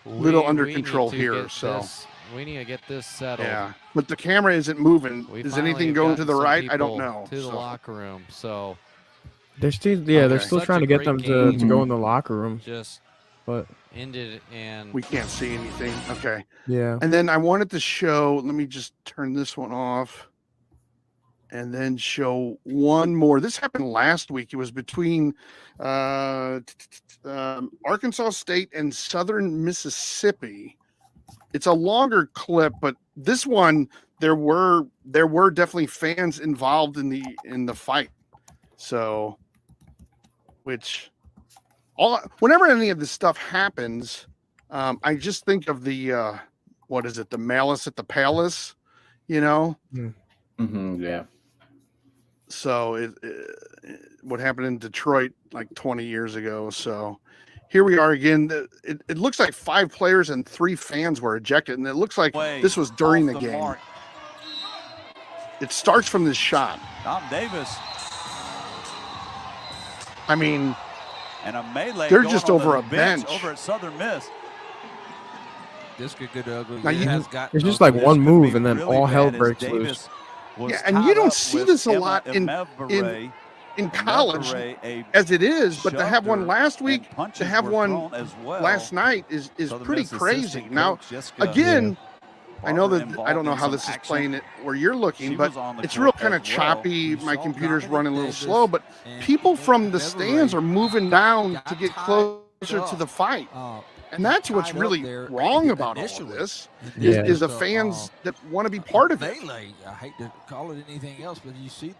[SPEAKER 1] Little under
[SPEAKER 4] we
[SPEAKER 1] control
[SPEAKER 4] need to
[SPEAKER 1] here,
[SPEAKER 4] get
[SPEAKER 1] so.
[SPEAKER 4] we need to get this settled.
[SPEAKER 1] Yeah, but the camera isn't moving.
[SPEAKER 4] We
[SPEAKER 1] Is
[SPEAKER 4] finally
[SPEAKER 1] anything
[SPEAKER 4] have
[SPEAKER 1] going to
[SPEAKER 4] gotten
[SPEAKER 1] the
[SPEAKER 4] some
[SPEAKER 1] right? I don't
[SPEAKER 4] people
[SPEAKER 1] know.
[SPEAKER 4] To the
[SPEAKER 1] So,
[SPEAKER 4] locker room, so
[SPEAKER 2] They're still
[SPEAKER 1] Okay.
[SPEAKER 2] still
[SPEAKER 4] Such
[SPEAKER 2] trying
[SPEAKER 4] a
[SPEAKER 2] to get
[SPEAKER 4] great
[SPEAKER 2] them to
[SPEAKER 4] game.
[SPEAKER 2] go in the locker room.
[SPEAKER 4] just
[SPEAKER 2] But
[SPEAKER 4] ended and
[SPEAKER 1] we can't see anything. Okay.
[SPEAKER 2] yeah.
[SPEAKER 1] And then I wanted to show, let me just turn this one off and then show one more. This happened last week. It was between Arkansas State and Southern Mississippi. It's a longer clip, but this one, there were definitely fans involved in the fight. So, whenever any of this stuff happens, I just think of the what is it? The Malice at the Palace,
[SPEAKER 3] Yeah.
[SPEAKER 1] So what happened in Detroit like 20 years ago. So here we are again. It looks like 5 players and 3 fans were ejected, and it looks like this was during the game.
[SPEAKER 6] Mark.
[SPEAKER 1] It starts from this shot.
[SPEAKER 6] Tom Davis
[SPEAKER 1] I mean,
[SPEAKER 6] and a melee.
[SPEAKER 1] They're
[SPEAKER 6] going
[SPEAKER 1] just
[SPEAKER 6] on
[SPEAKER 1] over
[SPEAKER 6] the
[SPEAKER 1] a bench.
[SPEAKER 6] over at Southern Miss.
[SPEAKER 7] This could get ugly.
[SPEAKER 1] Now
[SPEAKER 2] It's just like
[SPEAKER 6] This
[SPEAKER 2] one
[SPEAKER 6] could
[SPEAKER 2] move
[SPEAKER 6] be
[SPEAKER 2] and then
[SPEAKER 6] really
[SPEAKER 2] all hell
[SPEAKER 6] bad as
[SPEAKER 2] breaks
[SPEAKER 6] Davis
[SPEAKER 2] loose.
[SPEAKER 6] was
[SPEAKER 1] yeah, and you
[SPEAKER 6] tied
[SPEAKER 1] don't
[SPEAKER 6] up
[SPEAKER 1] see
[SPEAKER 6] with
[SPEAKER 1] this a
[SPEAKER 6] Emma
[SPEAKER 1] lot in
[SPEAKER 6] Emevere.
[SPEAKER 1] college
[SPEAKER 6] Emevere,
[SPEAKER 1] as it is, but to have
[SPEAKER 6] shoved
[SPEAKER 1] one
[SPEAKER 6] her,
[SPEAKER 1] last week,
[SPEAKER 6] and punches
[SPEAKER 1] to have
[SPEAKER 6] were
[SPEAKER 1] one
[SPEAKER 6] thrown as well.
[SPEAKER 1] last night is
[SPEAKER 6] Southern
[SPEAKER 1] pretty
[SPEAKER 6] Miss
[SPEAKER 1] crazy.
[SPEAKER 6] assistant
[SPEAKER 1] Now,
[SPEAKER 6] coach Jessica
[SPEAKER 1] again, I know
[SPEAKER 6] Barber
[SPEAKER 1] that I
[SPEAKER 6] involved
[SPEAKER 1] don't know
[SPEAKER 6] in
[SPEAKER 1] how
[SPEAKER 6] some
[SPEAKER 1] this is
[SPEAKER 6] action.
[SPEAKER 1] playing it where you're looking,
[SPEAKER 6] She
[SPEAKER 1] but
[SPEAKER 6] was on the
[SPEAKER 1] it's
[SPEAKER 6] court
[SPEAKER 1] real kind of
[SPEAKER 6] as well.
[SPEAKER 1] choppy.
[SPEAKER 7] You
[SPEAKER 1] My
[SPEAKER 7] saw
[SPEAKER 1] computer's
[SPEAKER 7] Dominic
[SPEAKER 1] running a little
[SPEAKER 7] Davis
[SPEAKER 1] slow, but
[SPEAKER 7] and
[SPEAKER 1] people from the
[SPEAKER 7] Emevere
[SPEAKER 1] stands are moving down to
[SPEAKER 7] got
[SPEAKER 1] get
[SPEAKER 7] tied
[SPEAKER 1] closer to
[SPEAKER 7] up.
[SPEAKER 1] the fight. And that's what's
[SPEAKER 7] tied up
[SPEAKER 1] really
[SPEAKER 7] there
[SPEAKER 1] wrong about all of
[SPEAKER 7] initially.
[SPEAKER 1] this
[SPEAKER 7] And
[SPEAKER 2] Yeah.
[SPEAKER 7] then
[SPEAKER 1] is the
[SPEAKER 7] just
[SPEAKER 1] fans that want to be part of it.
[SPEAKER 7] melee. I hate to call it anything else, but you see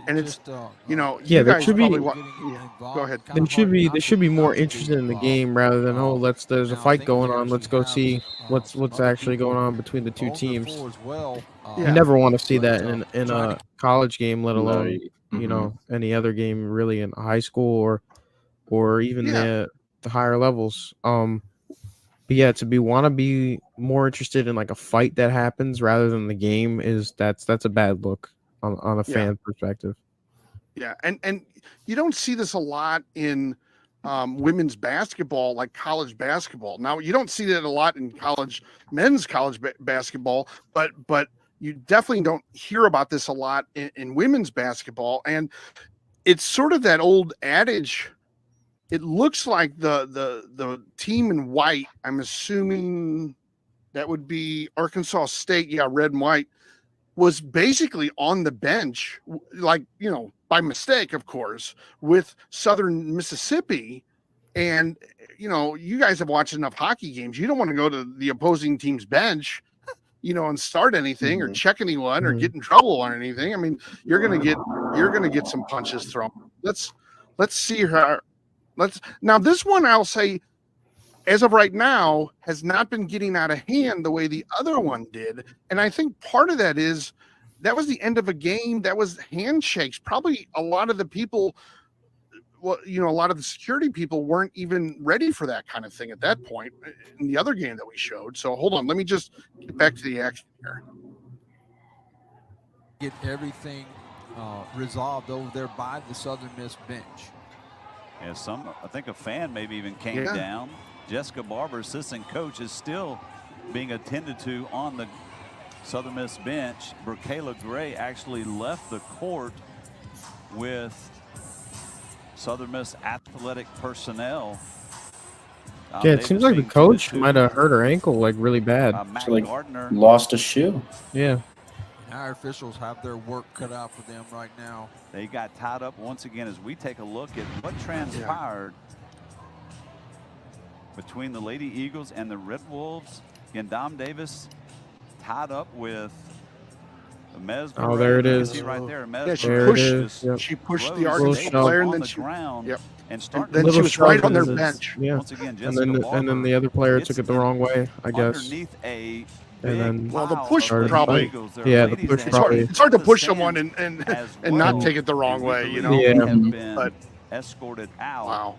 [SPEAKER 1] And it's,
[SPEAKER 7] just,
[SPEAKER 1] you know,
[SPEAKER 2] Yeah,
[SPEAKER 1] you
[SPEAKER 2] there
[SPEAKER 1] guys
[SPEAKER 2] should be-
[SPEAKER 1] probably
[SPEAKER 7] getting
[SPEAKER 1] yeah,
[SPEAKER 7] involved,
[SPEAKER 1] go ahead.
[SPEAKER 7] kinda
[SPEAKER 2] They should
[SPEAKER 7] hard
[SPEAKER 2] be
[SPEAKER 7] not
[SPEAKER 2] they should be more
[SPEAKER 7] not to
[SPEAKER 2] interested in the
[SPEAKER 7] involved.
[SPEAKER 2] game rather than there's a
[SPEAKER 7] Now, I
[SPEAKER 2] fight
[SPEAKER 7] think
[SPEAKER 2] going
[SPEAKER 7] we
[SPEAKER 2] on. Let's
[SPEAKER 7] actually
[SPEAKER 2] go
[SPEAKER 7] have,
[SPEAKER 2] see what's
[SPEAKER 7] some other
[SPEAKER 2] actually
[SPEAKER 7] people
[SPEAKER 2] going on between the two
[SPEAKER 7] on the
[SPEAKER 2] teams.
[SPEAKER 7] floor as well.
[SPEAKER 2] You
[SPEAKER 1] Yeah.
[SPEAKER 2] never want to see
[SPEAKER 7] but,
[SPEAKER 2] that in
[SPEAKER 7] trying
[SPEAKER 2] a college game, let alone
[SPEAKER 3] Right.
[SPEAKER 2] you know any other game really in high school or even
[SPEAKER 1] Yeah.
[SPEAKER 2] the higher levels. But yeah, want to be more interested in like a fight that happens rather than the game that's a bad look on a
[SPEAKER 1] Yeah.
[SPEAKER 2] fan perspective.
[SPEAKER 1] Yeah, and you don't see this a lot in women's basketball, like college basketball. Now you don't see that a lot in men's college basketball, but you definitely don't hear about this a lot in women's basketball. And it's sort of that old adage. It looks like the team in white. I'm assuming that would be Arkansas State. Yeah, red and white was basically on the bench, like, you know, by mistake, of course, with Southern Mississippi. And, you know, you guys have watched enough hockey games. You don't want to go to the opposing team's bench, you know, and start anything or check anyone or get in trouble on anything. I mean, you're gonna get some punches thrown. Let's see her. Now this one, I'll say, as of right now, has not been getting out of hand the way the other one did. And I think part of that is that was the end of a game. That was handshakes. Probably a lot of the people, well, you know, a lot of the security people weren't even ready for that kind of thing at that point in the other game that we showed. So hold on, let me just get back to the action here.
[SPEAKER 7] Get everything resolved over there by the Southern Miss bench.
[SPEAKER 6] Yeah, I think a fan maybe even came down. Jessica Barber, assistant coach, is still being attended to on the Southern Miss bench. Brokayla Gray actually left the court with Southern Miss athletic personnel.
[SPEAKER 2] Yeah, it seems like the coach might have hurt her ankle like really bad.
[SPEAKER 6] Matt
[SPEAKER 3] So, like,
[SPEAKER 6] Gardner.
[SPEAKER 3] lost a shoe.
[SPEAKER 2] Yeah.
[SPEAKER 7] Our officials have their work cut out for them right now.
[SPEAKER 6] They got tied up once again as we take a look at what transpired between the Lady Eagles and the Red Wolves. Again, Dom Davis tied up with Mez.
[SPEAKER 2] Oh, there it is.
[SPEAKER 6] See right there.
[SPEAKER 1] Yeah, she pushed the Arkansas player, and then she then she was right on their bench.
[SPEAKER 2] Yeah.
[SPEAKER 6] Once again,
[SPEAKER 2] and then the other player took it the wrong way, I guess.
[SPEAKER 6] Underneath a
[SPEAKER 2] And then
[SPEAKER 1] well, the push probably.
[SPEAKER 2] Yeah, the push probably.
[SPEAKER 1] It's hard to push someone and not take it the wrong way, you know.
[SPEAKER 2] Yeah.
[SPEAKER 6] Have been
[SPEAKER 1] But
[SPEAKER 6] escorted out.
[SPEAKER 1] wow.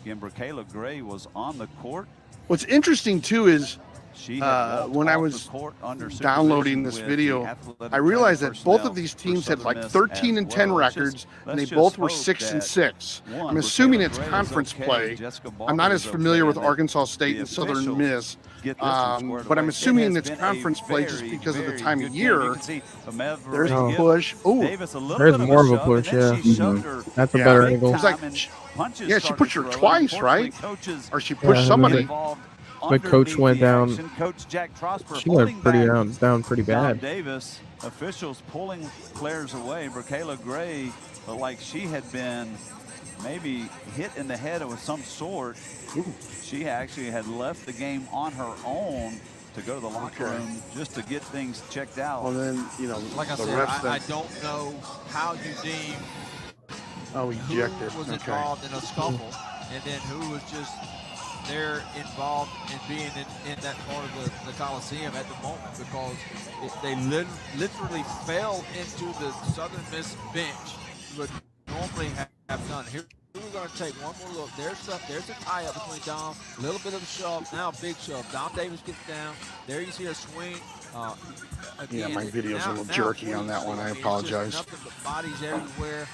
[SPEAKER 6] Again, Brokayla Gray was on the court.
[SPEAKER 1] What's interesting too is
[SPEAKER 6] She had
[SPEAKER 1] when I
[SPEAKER 6] walked off
[SPEAKER 1] was
[SPEAKER 6] the court under
[SPEAKER 1] downloading
[SPEAKER 6] supervision
[SPEAKER 1] this
[SPEAKER 6] with
[SPEAKER 1] video,
[SPEAKER 6] the athletic
[SPEAKER 1] I realized that
[SPEAKER 6] personnel
[SPEAKER 1] both of these
[SPEAKER 6] for
[SPEAKER 1] teams had
[SPEAKER 6] Southern
[SPEAKER 1] like
[SPEAKER 6] Miss
[SPEAKER 1] 13
[SPEAKER 6] as
[SPEAKER 1] and 10
[SPEAKER 6] well.
[SPEAKER 1] records, and they
[SPEAKER 6] Let's
[SPEAKER 1] both
[SPEAKER 6] just
[SPEAKER 1] were
[SPEAKER 6] hope
[SPEAKER 1] 6 and
[SPEAKER 6] that
[SPEAKER 1] 6.
[SPEAKER 6] one,
[SPEAKER 1] I'm assuming
[SPEAKER 6] Brokayla
[SPEAKER 1] it's
[SPEAKER 6] Gray is
[SPEAKER 1] conference
[SPEAKER 6] okay,
[SPEAKER 1] play.
[SPEAKER 6] Jessica
[SPEAKER 1] I'm
[SPEAKER 6] Barber
[SPEAKER 1] not
[SPEAKER 6] is
[SPEAKER 1] as familiar
[SPEAKER 6] okay,
[SPEAKER 1] with
[SPEAKER 6] and that
[SPEAKER 1] Arkansas State
[SPEAKER 6] the
[SPEAKER 1] and Southern
[SPEAKER 6] officials
[SPEAKER 1] Miss,
[SPEAKER 6] get this one squared
[SPEAKER 1] but I'm
[SPEAKER 6] away.
[SPEAKER 1] assuming
[SPEAKER 6] It
[SPEAKER 1] it's
[SPEAKER 6] has been a
[SPEAKER 1] conference play just
[SPEAKER 6] very,
[SPEAKER 1] because of the
[SPEAKER 6] very
[SPEAKER 1] time
[SPEAKER 6] good
[SPEAKER 1] of
[SPEAKER 6] game.
[SPEAKER 1] year.
[SPEAKER 6] You can see Amev
[SPEAKER 1] There's the
[SPEAKER 6] Rodriguez,
[SPEAKER 1] push. Oh,
[SPEAKER 6] Davis a little
[SPEAKER 2] There's
[SPEAKER 6] bit of
[SPEAKER 2] more
[SPEAKER 6] a
[SPEAKER 2] of a
[SPEAKER 6] shove,
[SPEAKER 2] push,
[SPEAKER 6] and then
[SPEAKER 2] yeah.
[SPEAKER 6] she shoved her
[SPEAKER 2] That's a
[SPEAKER 1] Yeah.
[SPEAKER 2] better
[SPEAKER 6] big
[SPEAKER 2] angle.
[SPEAKER 1] It was like,
[SPEAKER 6] time, and punches
[SPEAKER 1] yeah, she
[SPEAKER 6] started
[SPEAKER 1] pushed
[SPEAKER 6] to
[SPEAKER 1] her
[SPEAKER 6] throw.
[SPEAKER 1] twice,
[SPEAKER 6] Unfortunately,
[SPEAKER 1] right?
[SPEAKER 6] coaches
[SPEAKER 1] Or she
[SPEAKER 2] Yeah,
[SPEAKER 1] pushed
[SPEAKER 2] and
[SPEAKER 1] somebody.
[SPEAKER 6] involved
[SPEAKER 2] The coach
[SPEAKER 6] underneath
[SPEAKER 2] went
[SPEAKER 6] the
[SPEAKER 2] down.
[SPEAKER 6] action. Coach Jack Trosper
[SPEAKER 2] She
[SPEAKER 6] holding
[SPEAKER 2] went pretty
[SPEAKER 6] back
[SPEAKER 2] down pretty
[SPEAKER 6] Dom
[SPEAKER 2] bad.
[SPEAKER 6] Davis. Officials pulling players away. Brokayla Gray looked like she had been maybe hit in the head with some sort. She actually had left the game on her own to go to the locker room just to get things checked out.
[SPEAKER 1] Well, then, you know,
[SPEAKER 7] Like I
[SPEAKER 1] the
[SPEAKER 7] said,
[SPEAKER 1] refs
[SPEAKER 7] I
[SPEAKER 1] then,
[SPEAKER 7] don't know how you deem
[SPEAKER 1] ejected.
[SPEAKER 7] who was
[SPEAKER 1] Okay.
[SPEAKER 7] involved in a scuffle and then who was just there involved in being in that part of the Coliseum at the moment, because they literally fell into the Southern Miss bench would normally have done. Here we're going to take one more look. There's a tie-up between Dom, a little bit of a shove, now a big shove. Dom Davis gets down. There you see a swing.
[SPEAKER 1] Yeah,
[SPEAKER 7] Again,
[SPEAKER 1] my video's a little
[SPEAKER 7] now
[SPEAKER 1] jerky on that one. I
[SPEAKER 7] it's just
[SPEAKER 1] apologize.
[SPEAKER 7] nothing but bodies everywhere.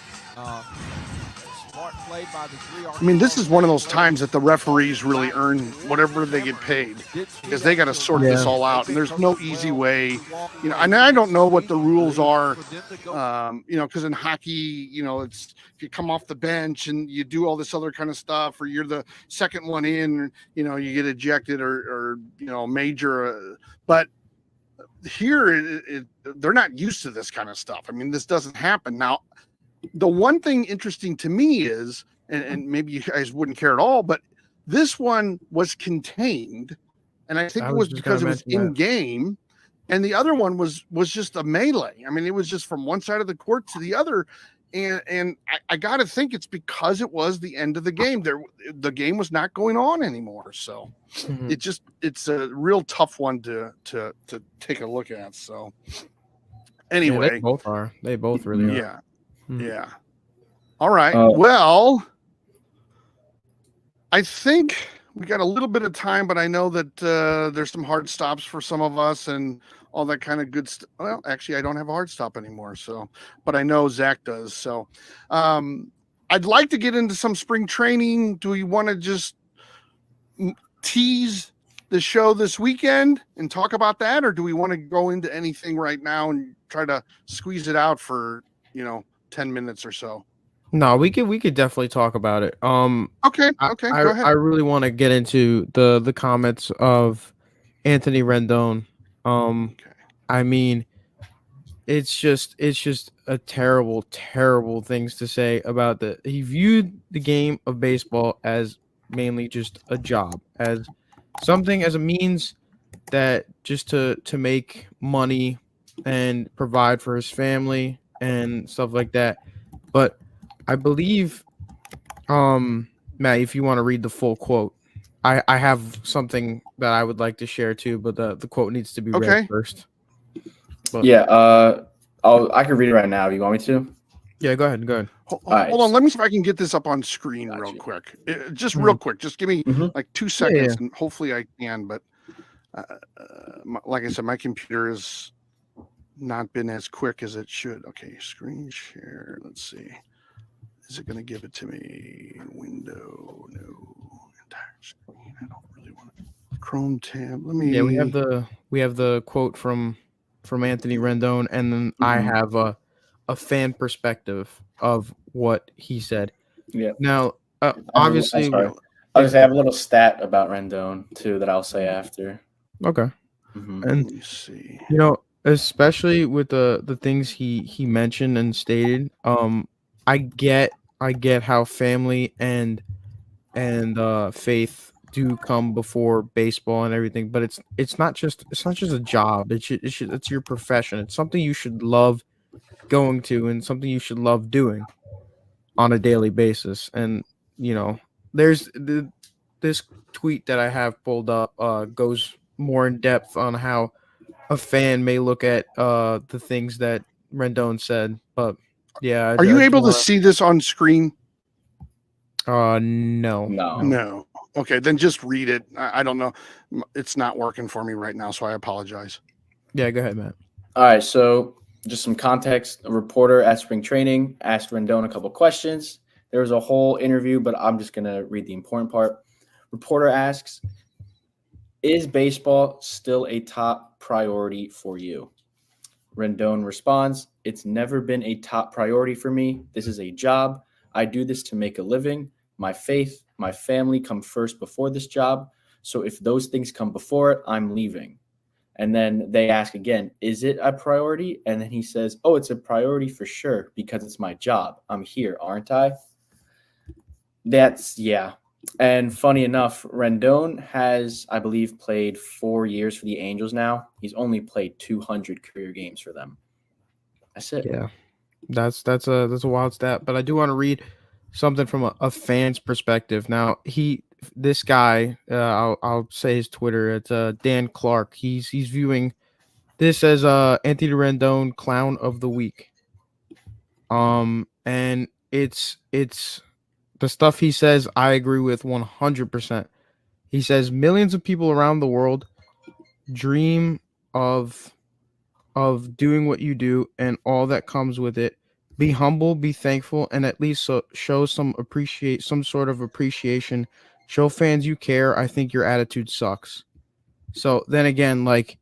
[SPEAKER 7] Smart play by the three.
[SPEAKER 1] I mean, this is one of those times that the referees really earn whatever they get paid, because they got to sort this all out, and there's no easy way, you know. And I don't know what the rules are, you know, because in hockey, you know, it's if you come off the bench and you do all this other kind of stuff, or you're the second one in, you know, you get ejected or you know, major. But here, they're not used to this kind of stuff. I mean, this doesn't happen now. The one thing interesting to me is, and maybe you guys wouldn't care at all, but this one was contained, and I think it was because it was in game. and the other one was just a melee. I mean, it was just from one side of the court to the other. And I got to think it's because it was the end of the game. The game was not going on anymore. So it's a real tough one to take a look at. So anyway,
[SPEAKER 2] yeah, they both are. They both really are.
[SPEAKER 1] Yeah. All right. Well, I think we got a little bit of time, but I know that there's some hard stops for some of us and all that kind of good stuff. Well, actually, I don't have a hard stop anymore. So, but I know Zach does. So, I'd like to get into some spring training. Do we want to just tease the show this weekend and talk about that, or do we want to go into anything right now and try to squeeze it out for 10 minutes or so?
[SPEAKER 2] No, we could definitely talk about it.
[SPEAKER 1] Okay, go ahead.
[SPEAKER 2] I really want to get into the comments of Anthony Rendon. I mean, it's just a terrible things to say about he viewed the game of baseball as mainly just a job, as something, as a means that just to make money and provide for his family and stuff like that. But I believe, Matt, if you want to read the full quote, I have something that I would like to share too, but the quote needs to be read first. But,
[SPEAKER 3] I can read it right now. You want me to?
[SPEAKER 2] Yeah, go ahead.
[SPEAKER 1] Hold on. Let me see if I can get this up on screen real quick. Just real quick. Just give me like 2 seconds, and hopefully I can. But like I said, my computer has not been as quick as it should. Okay, screen share. Let's see. Is it going to give it to me? Window, no. Entire screen. I don't really want to. Chrome tab. Let me.
[SPEAKER 2] Yeah, we have the quote from Anthony Rendon, and then I have a fan perspective of what he said.
[SPEAKER 3] Yeah.
[SPEAKER 2] Now, obviously,
[SPEAKER 3] I have a little stat about Rendon too that I'll say after.
[SPEAKER 2] Okay.
[SPEAKER 3] And
[SPEAKER 1] let me see.
[SPEAKER 2] Especially with the things he mentioned and stated, I get how family and faith do come before baseball and everything, but it's not just a job. It's your profession. It's something you should love going to and something you should love doing on a daily basis. And there's this tweet that I have pulled up goes more in depth on how a fan may look at the things that Rendon said. But yeah,
[SPEAKER 1] are you able to see this on screen?
[SPEAKER 2] No.
[SPEAKER 1] Okay, then just read it. I don't know. It's not working for me right now, so I apologize.
[SPEAKER 2] Yeah, go ahead, Matt.
[SPEAKER 3] All right, so just some context. A reporter at spring training asked Rendon a couple questions. There was a whole interview, but I'm just going to read the important part. Reporter asks, "Is baseball still a top priority for you?" Rendon responds, "It's never been a top priority for me. This is a job. I do this to make a living. My faith, my family come first before this job. So if those things come before it, I'm leaving." And then they ask again, "Is it a priority?" And then he says, "Oh, it's a priority for sure because it's my job. I'm here, aren't I?" Yeah. And funny enough, Rendon has, I believe, played 4 years for the Angels now. He's only played 200 career games for them. That's it.
[SPEAKER 2] Yeah, that's a wild stat. But I do want to read something from a fan's perspective. Now, this guy, I'll say his Twitter. It's Dan Clark. He's viewing this as Anthony Rendon Clown of the Week. And it's the stuff he says, I agree with 100%. He says millions of people around the world dream of doing what you do and all that comes with it. Be humble, be thankful, and at least show some sort of appreciation. Show fans you care. I think your attitude sucks. So then again, like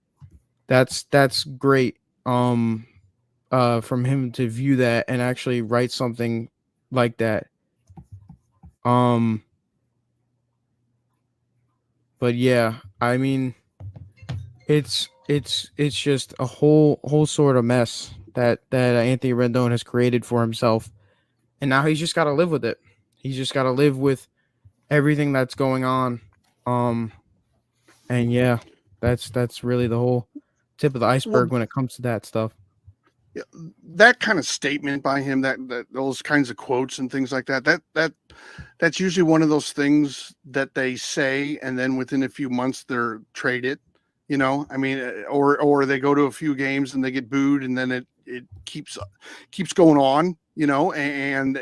[SPEAKER 2] that's great. From him to view that and actually write something like that. But yeah, I mean, it's just a whole sort of mess that Anthony Rendon has created for himself, and now he's just got to live with it. He's just got to live with everything that's going on. And yeah, that's really the tip of the iceberg when it comes to that stuff.
[SPEAKER 1] Yeah, that kind of statement by him, that those kinds of quotes and things like that's usually one of those things that they say, and then within a few months they're traded. I mean, or they go to a few games and they get booed, and then it keeps going on. And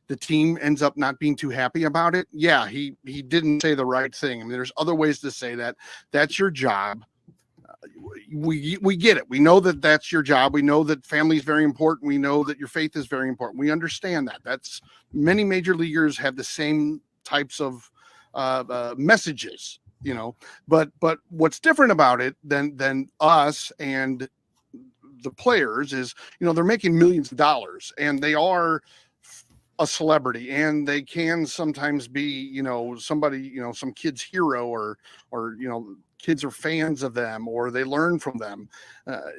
[SPEAKER 1] the team ends up not being too happy about it. Yeah, he didn't say the right thing. I mean, there's other ways to say that. That's your job. We get it. We know that that's your job. We know that family is very important. We know that your faith is very important. We understand that. That's many major leaguers have the same types of messages, but what's different about it than us and the players is, they're making millions of dollars, and they are a celebrity, and they can sometimes be, somebody, some kid's hero, or kids are fans of them, or they learn from them.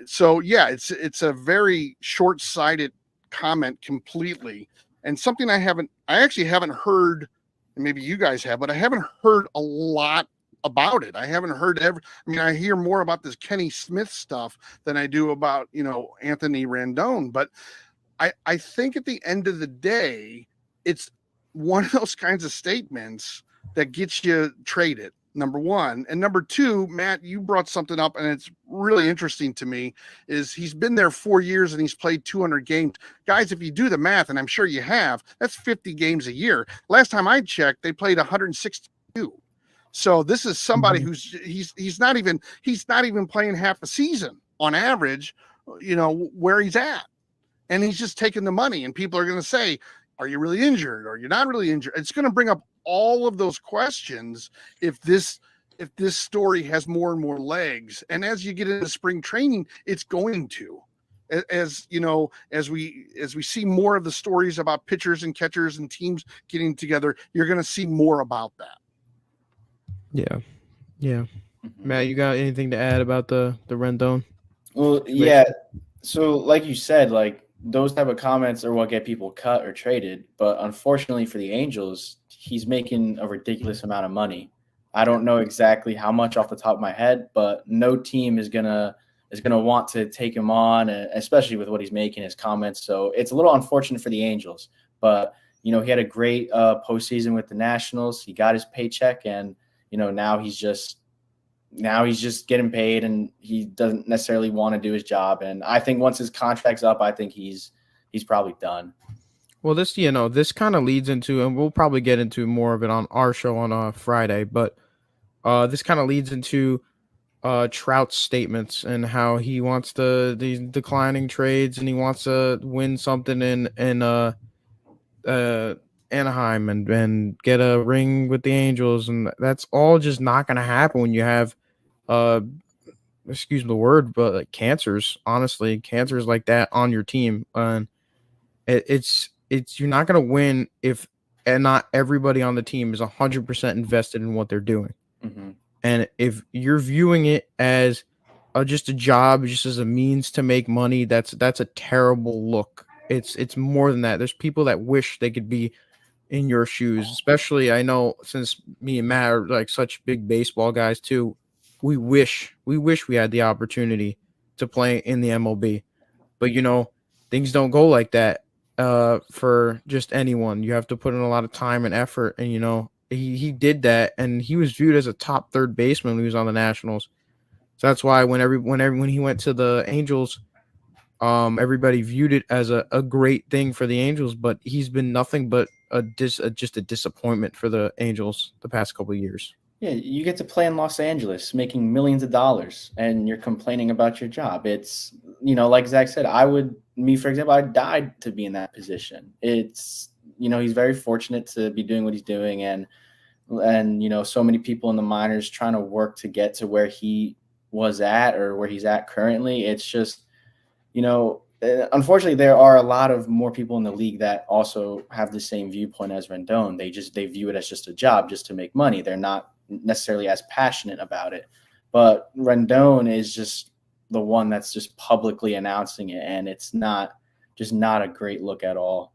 [SPEAKER 1] So yeah, it's a very short-sighted comment completely, and something I actually haven't heard, and maybe you guys have, but I haven't heard a lot about it. I haven't heard I hear more about this Kenny Smith stuff than I do about, Anthony Rendon, but I think at the end of the day, it's one of those kinds of statements that gets you traded, number one. And number two, Matt, you brought something up, and it's really interesting to me, is he's been there 4 years and he's played 200 games. Guys, if you do the math, and I'm sure you have, that's 50 games a year. Last time I checked, they played 162. So this is somebody who's he's not even playing half a season on average, where he's at. And he's just taking the money, and people are going to say, are you really injured? Or you're not really injured? It's going to bring up all of those questions if this story has more and more legs. And as you get into spring training, it's going to, as we see more of the stories about pitchers and catchers and teams getting together, you're going to see more about that.
[SPEAKER 2] Yeah. Matt, you got anything to add about the Rendon?
[SPEAKER 3] Well, yeah. So like you said, like, those type of comments are what get people cut or traded. But unfortunately for the Angels, he's making a ridiculous amount of money. I don't know exactly how much off the top of my head, but no team is gonna want to take him on, especially with what he's making, his comments. So it's a little unfortunate for the Angels. But he had a great postseason with the Nationals. He got his paycheck, and now he's just getting paid, and he doesn't necessarily want to do his job. And I think once his contract's up, I think he's probably done.
[SPEAKER 2] Well, this kind of leads into, and we'll probably get into more of it on our show on Friday, but this kind of leads into Trout's statements and how he wants these declining trades, and he wants to win something in Anaheim and get a ring with the Angels, and that's all just not going to happen when you have excuse the word, but like cancers like that on your team. And it's you're not going to win if not everybody on the team is 100% invested in what they're doing. And if you're viewing it as just a job, just as a means to make money, that's a terrible look. It's more than that. There's people that wish they could be in your shoes, especially, I know, since me and Matt are like such big baseball guys too, we wish we had the opportunity to play in the MLB, but things don't go like that for just anyone. You have to put in a lot of time and effort, and he did that, and he was viewed as a top third baseman when he was on the Nationals. So that's why when he went to the Angels, everybody viewed it as a great thing for the Angels, but he's been nothing but just a disappointment for the Angels the past couple of years.
[SPEAKER 3] Yeah, you get to play in Los Angeles making millions of dollars, and you're complaining about your job. It's, like Zach said, for example, I died to be in that position. It's, he's very fortunate to be doing what he's doing, and so many people in the minors trying to work to get to where he was at or where he's at currently. It's just, unfortunately, there are a lot of more people in the league that also have the same viewpoint as Rendon. They view it as just a job, just to make money. They're not necessarily as passionate about it. But Rendon is just the one that's just publicly announcing it, and it's not a great look at all.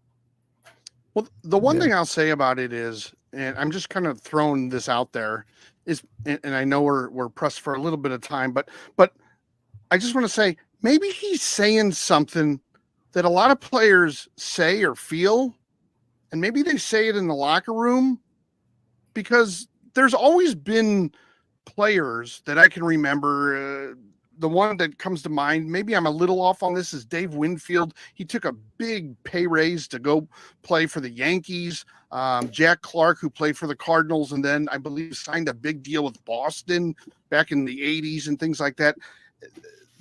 [SPEAKER 1] Well, the one thing I'll say about it is, and I'm just kind of throwing this out there, is, and I know we're pressed for a little bit of time, but I just want to say maybe he's saying something that a lot of players say or feel, and maybe they say it in the locker room, because there's always been players that I can remember. The one that comes to mind, maybe I'm a little off on this, is Dave Winfield. He took a big pay raise to go play for the Yankees. Jack Clark, who played for the Cardinals, and then I believe signed a big deal with Boston back in the 80s and things like that.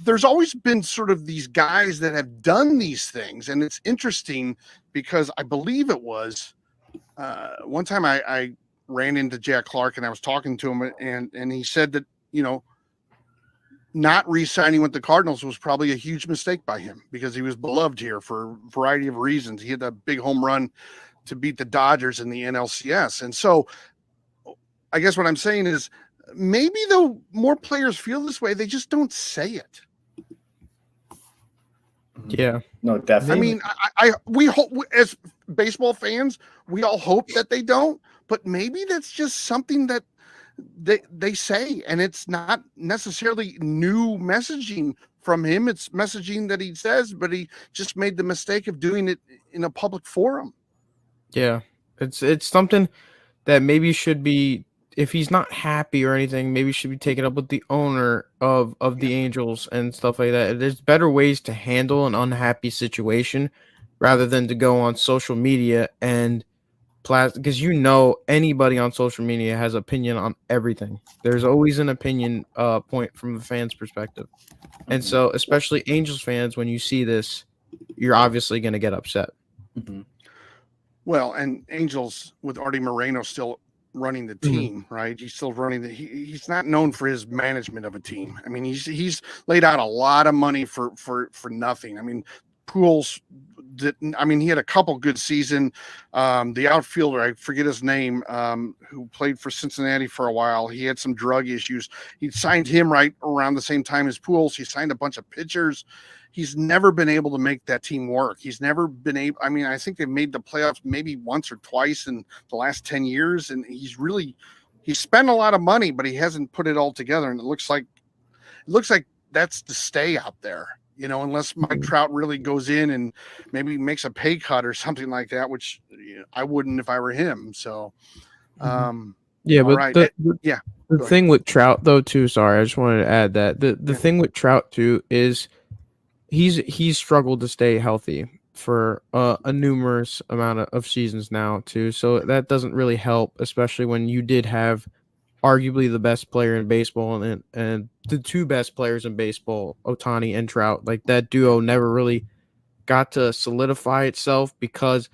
[SPEAKER 1] There's always been sort of these guys that have done these things. And it's interesting because I believe it was one time I ran into Jack Clark and I was talking to him, and he said that, not re-signing with the Cardinals was probably a huge mistake by him because he was beloved here for a variety of reasons. He had a big home run to beat the Dodgers in the NLCS. And so I guess what I'm saying is maybe though more players feel this way, they just don't say it.
[SPEAKER 2] Yeah.
[SPEAKER 3] No, definitely.
[SPEAKER 1] I mean, we hope as baseball fans, we all hope that they don't, but maybe that's just something that they say, and it's not necessarily new messaging from him. It's messaging that he says, but he just made the mistake of doing it in a public forum.
[SPEAKER 2] Yeah. It's something that maybe should be, if he's not happy or anything, maybe should be taken up with the owner of the Angels and stuff like that. There's better ways to handle an unhappy situation rather than to go on social media and because anybody on social media has opinion on everything. There's always an opinion point from the fans' perspective. And so especially Angels fans, when you see this, you're obviously going to get upset.
[SPEAKER 3] Mm-hmm.
[SPEAKER 1] Well, and Angels with Artie Moreno still running the team, right? He's still running he's not known for his management of a team. I mean, he's laid out a lot of money for nothing. I mean, Pujols he had a couple good seasons. The outfielder, I forget his name, who played for Cincinnati for a while, he had some drug issues. He signed him right around the same time as Pujols. He signed a bunch of pitchers. He's never been able to make that team work. He's never been able. I mean, I think they've made the playoffs maybe once or twice in the last 10 years. And he's spent a lot of money, but he hasn't put it all together. And it looks like that's to stay out there, unless Mike Trout really goes in and maybe makes a pay cut or something like that, which I wouldn't if I were him. So,
[SPEAKER 2] yeah, but
[SPEAKER 1] right.
[SPEAKER 2] The thing with Trout though, too, sorry, I just wanted to add that the thing with Trout too is he's struggled to stay healthy for a numerous amount of seasons now too. So that doesn't really help, especially when you did have arguably the best player in baseball and the two best players in baseball, Ohtani and Trout. Like that duo never really got to solidify itself because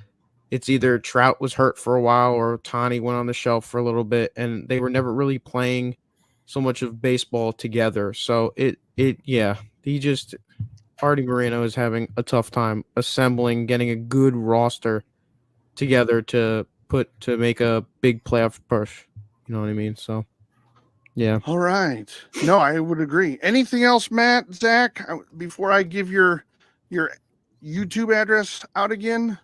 [SPEAKER 2] it's either Trout was hurt for a while or Ohtani went on the shelf for a little bit, and they were never really playing so much of baseball together. So Artie Moreno is having a tough time getting a good roster together to make a big playoff push. You know what I mean? So, yeah.
[SPEAKER 1] All right. No, I would agree. Anything else, Matt, Zach, before I give your YouTube address out again?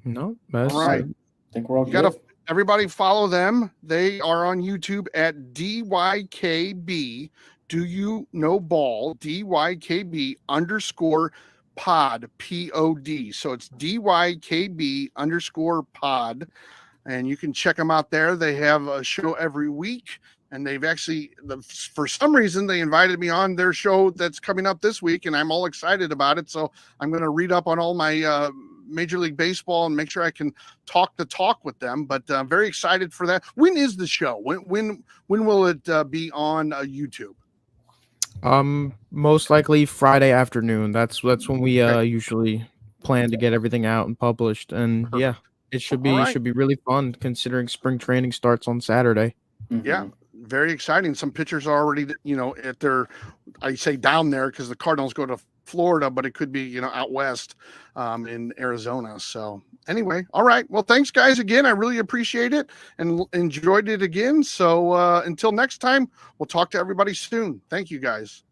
[SPEAKER 2] No, that's
[SPEAKER 1] all right.
[SPEAKER 3] I think we're all
[SPEAKER 1] good.
[SPEAKER 3] Everybody
[SPEAKER 1] follow them. They are on YouTube at DYKB. Do you know ball? DYKB _ pod, POD. So it's DYKB _ pod. And you can check them out there. They have a show every week. And they've actually, for some reason, they invited me on their show that's coming up this week. And I'm all excited about it. So I'm going to read up on all my Major League Baseball and make sure I can talk the talk with them. But I'm very excited for that. When is the show? When will it be on YouTube?
[SPEAKER 2] Most likely Friday afternoon. That's when we usually plan to get everything out and published. And
[SPEAKER 1] Perfect.
[SPEAKER 2] Yeah, it should be really fun considering spring training starts on Saturday.
[SPEAKER 3] Mm-hmm.
[SPEAKER 1] Yeah, very exciting. Some pitchers are already, at their, I say down there because the Cardinals go to Florida, but it could be, out west in Arizona. So anyway, all right. Well, thanks guys again. I really appreciate it and enjoyed it again. So until next time, we'll talk to everybody soon. Thank you guys.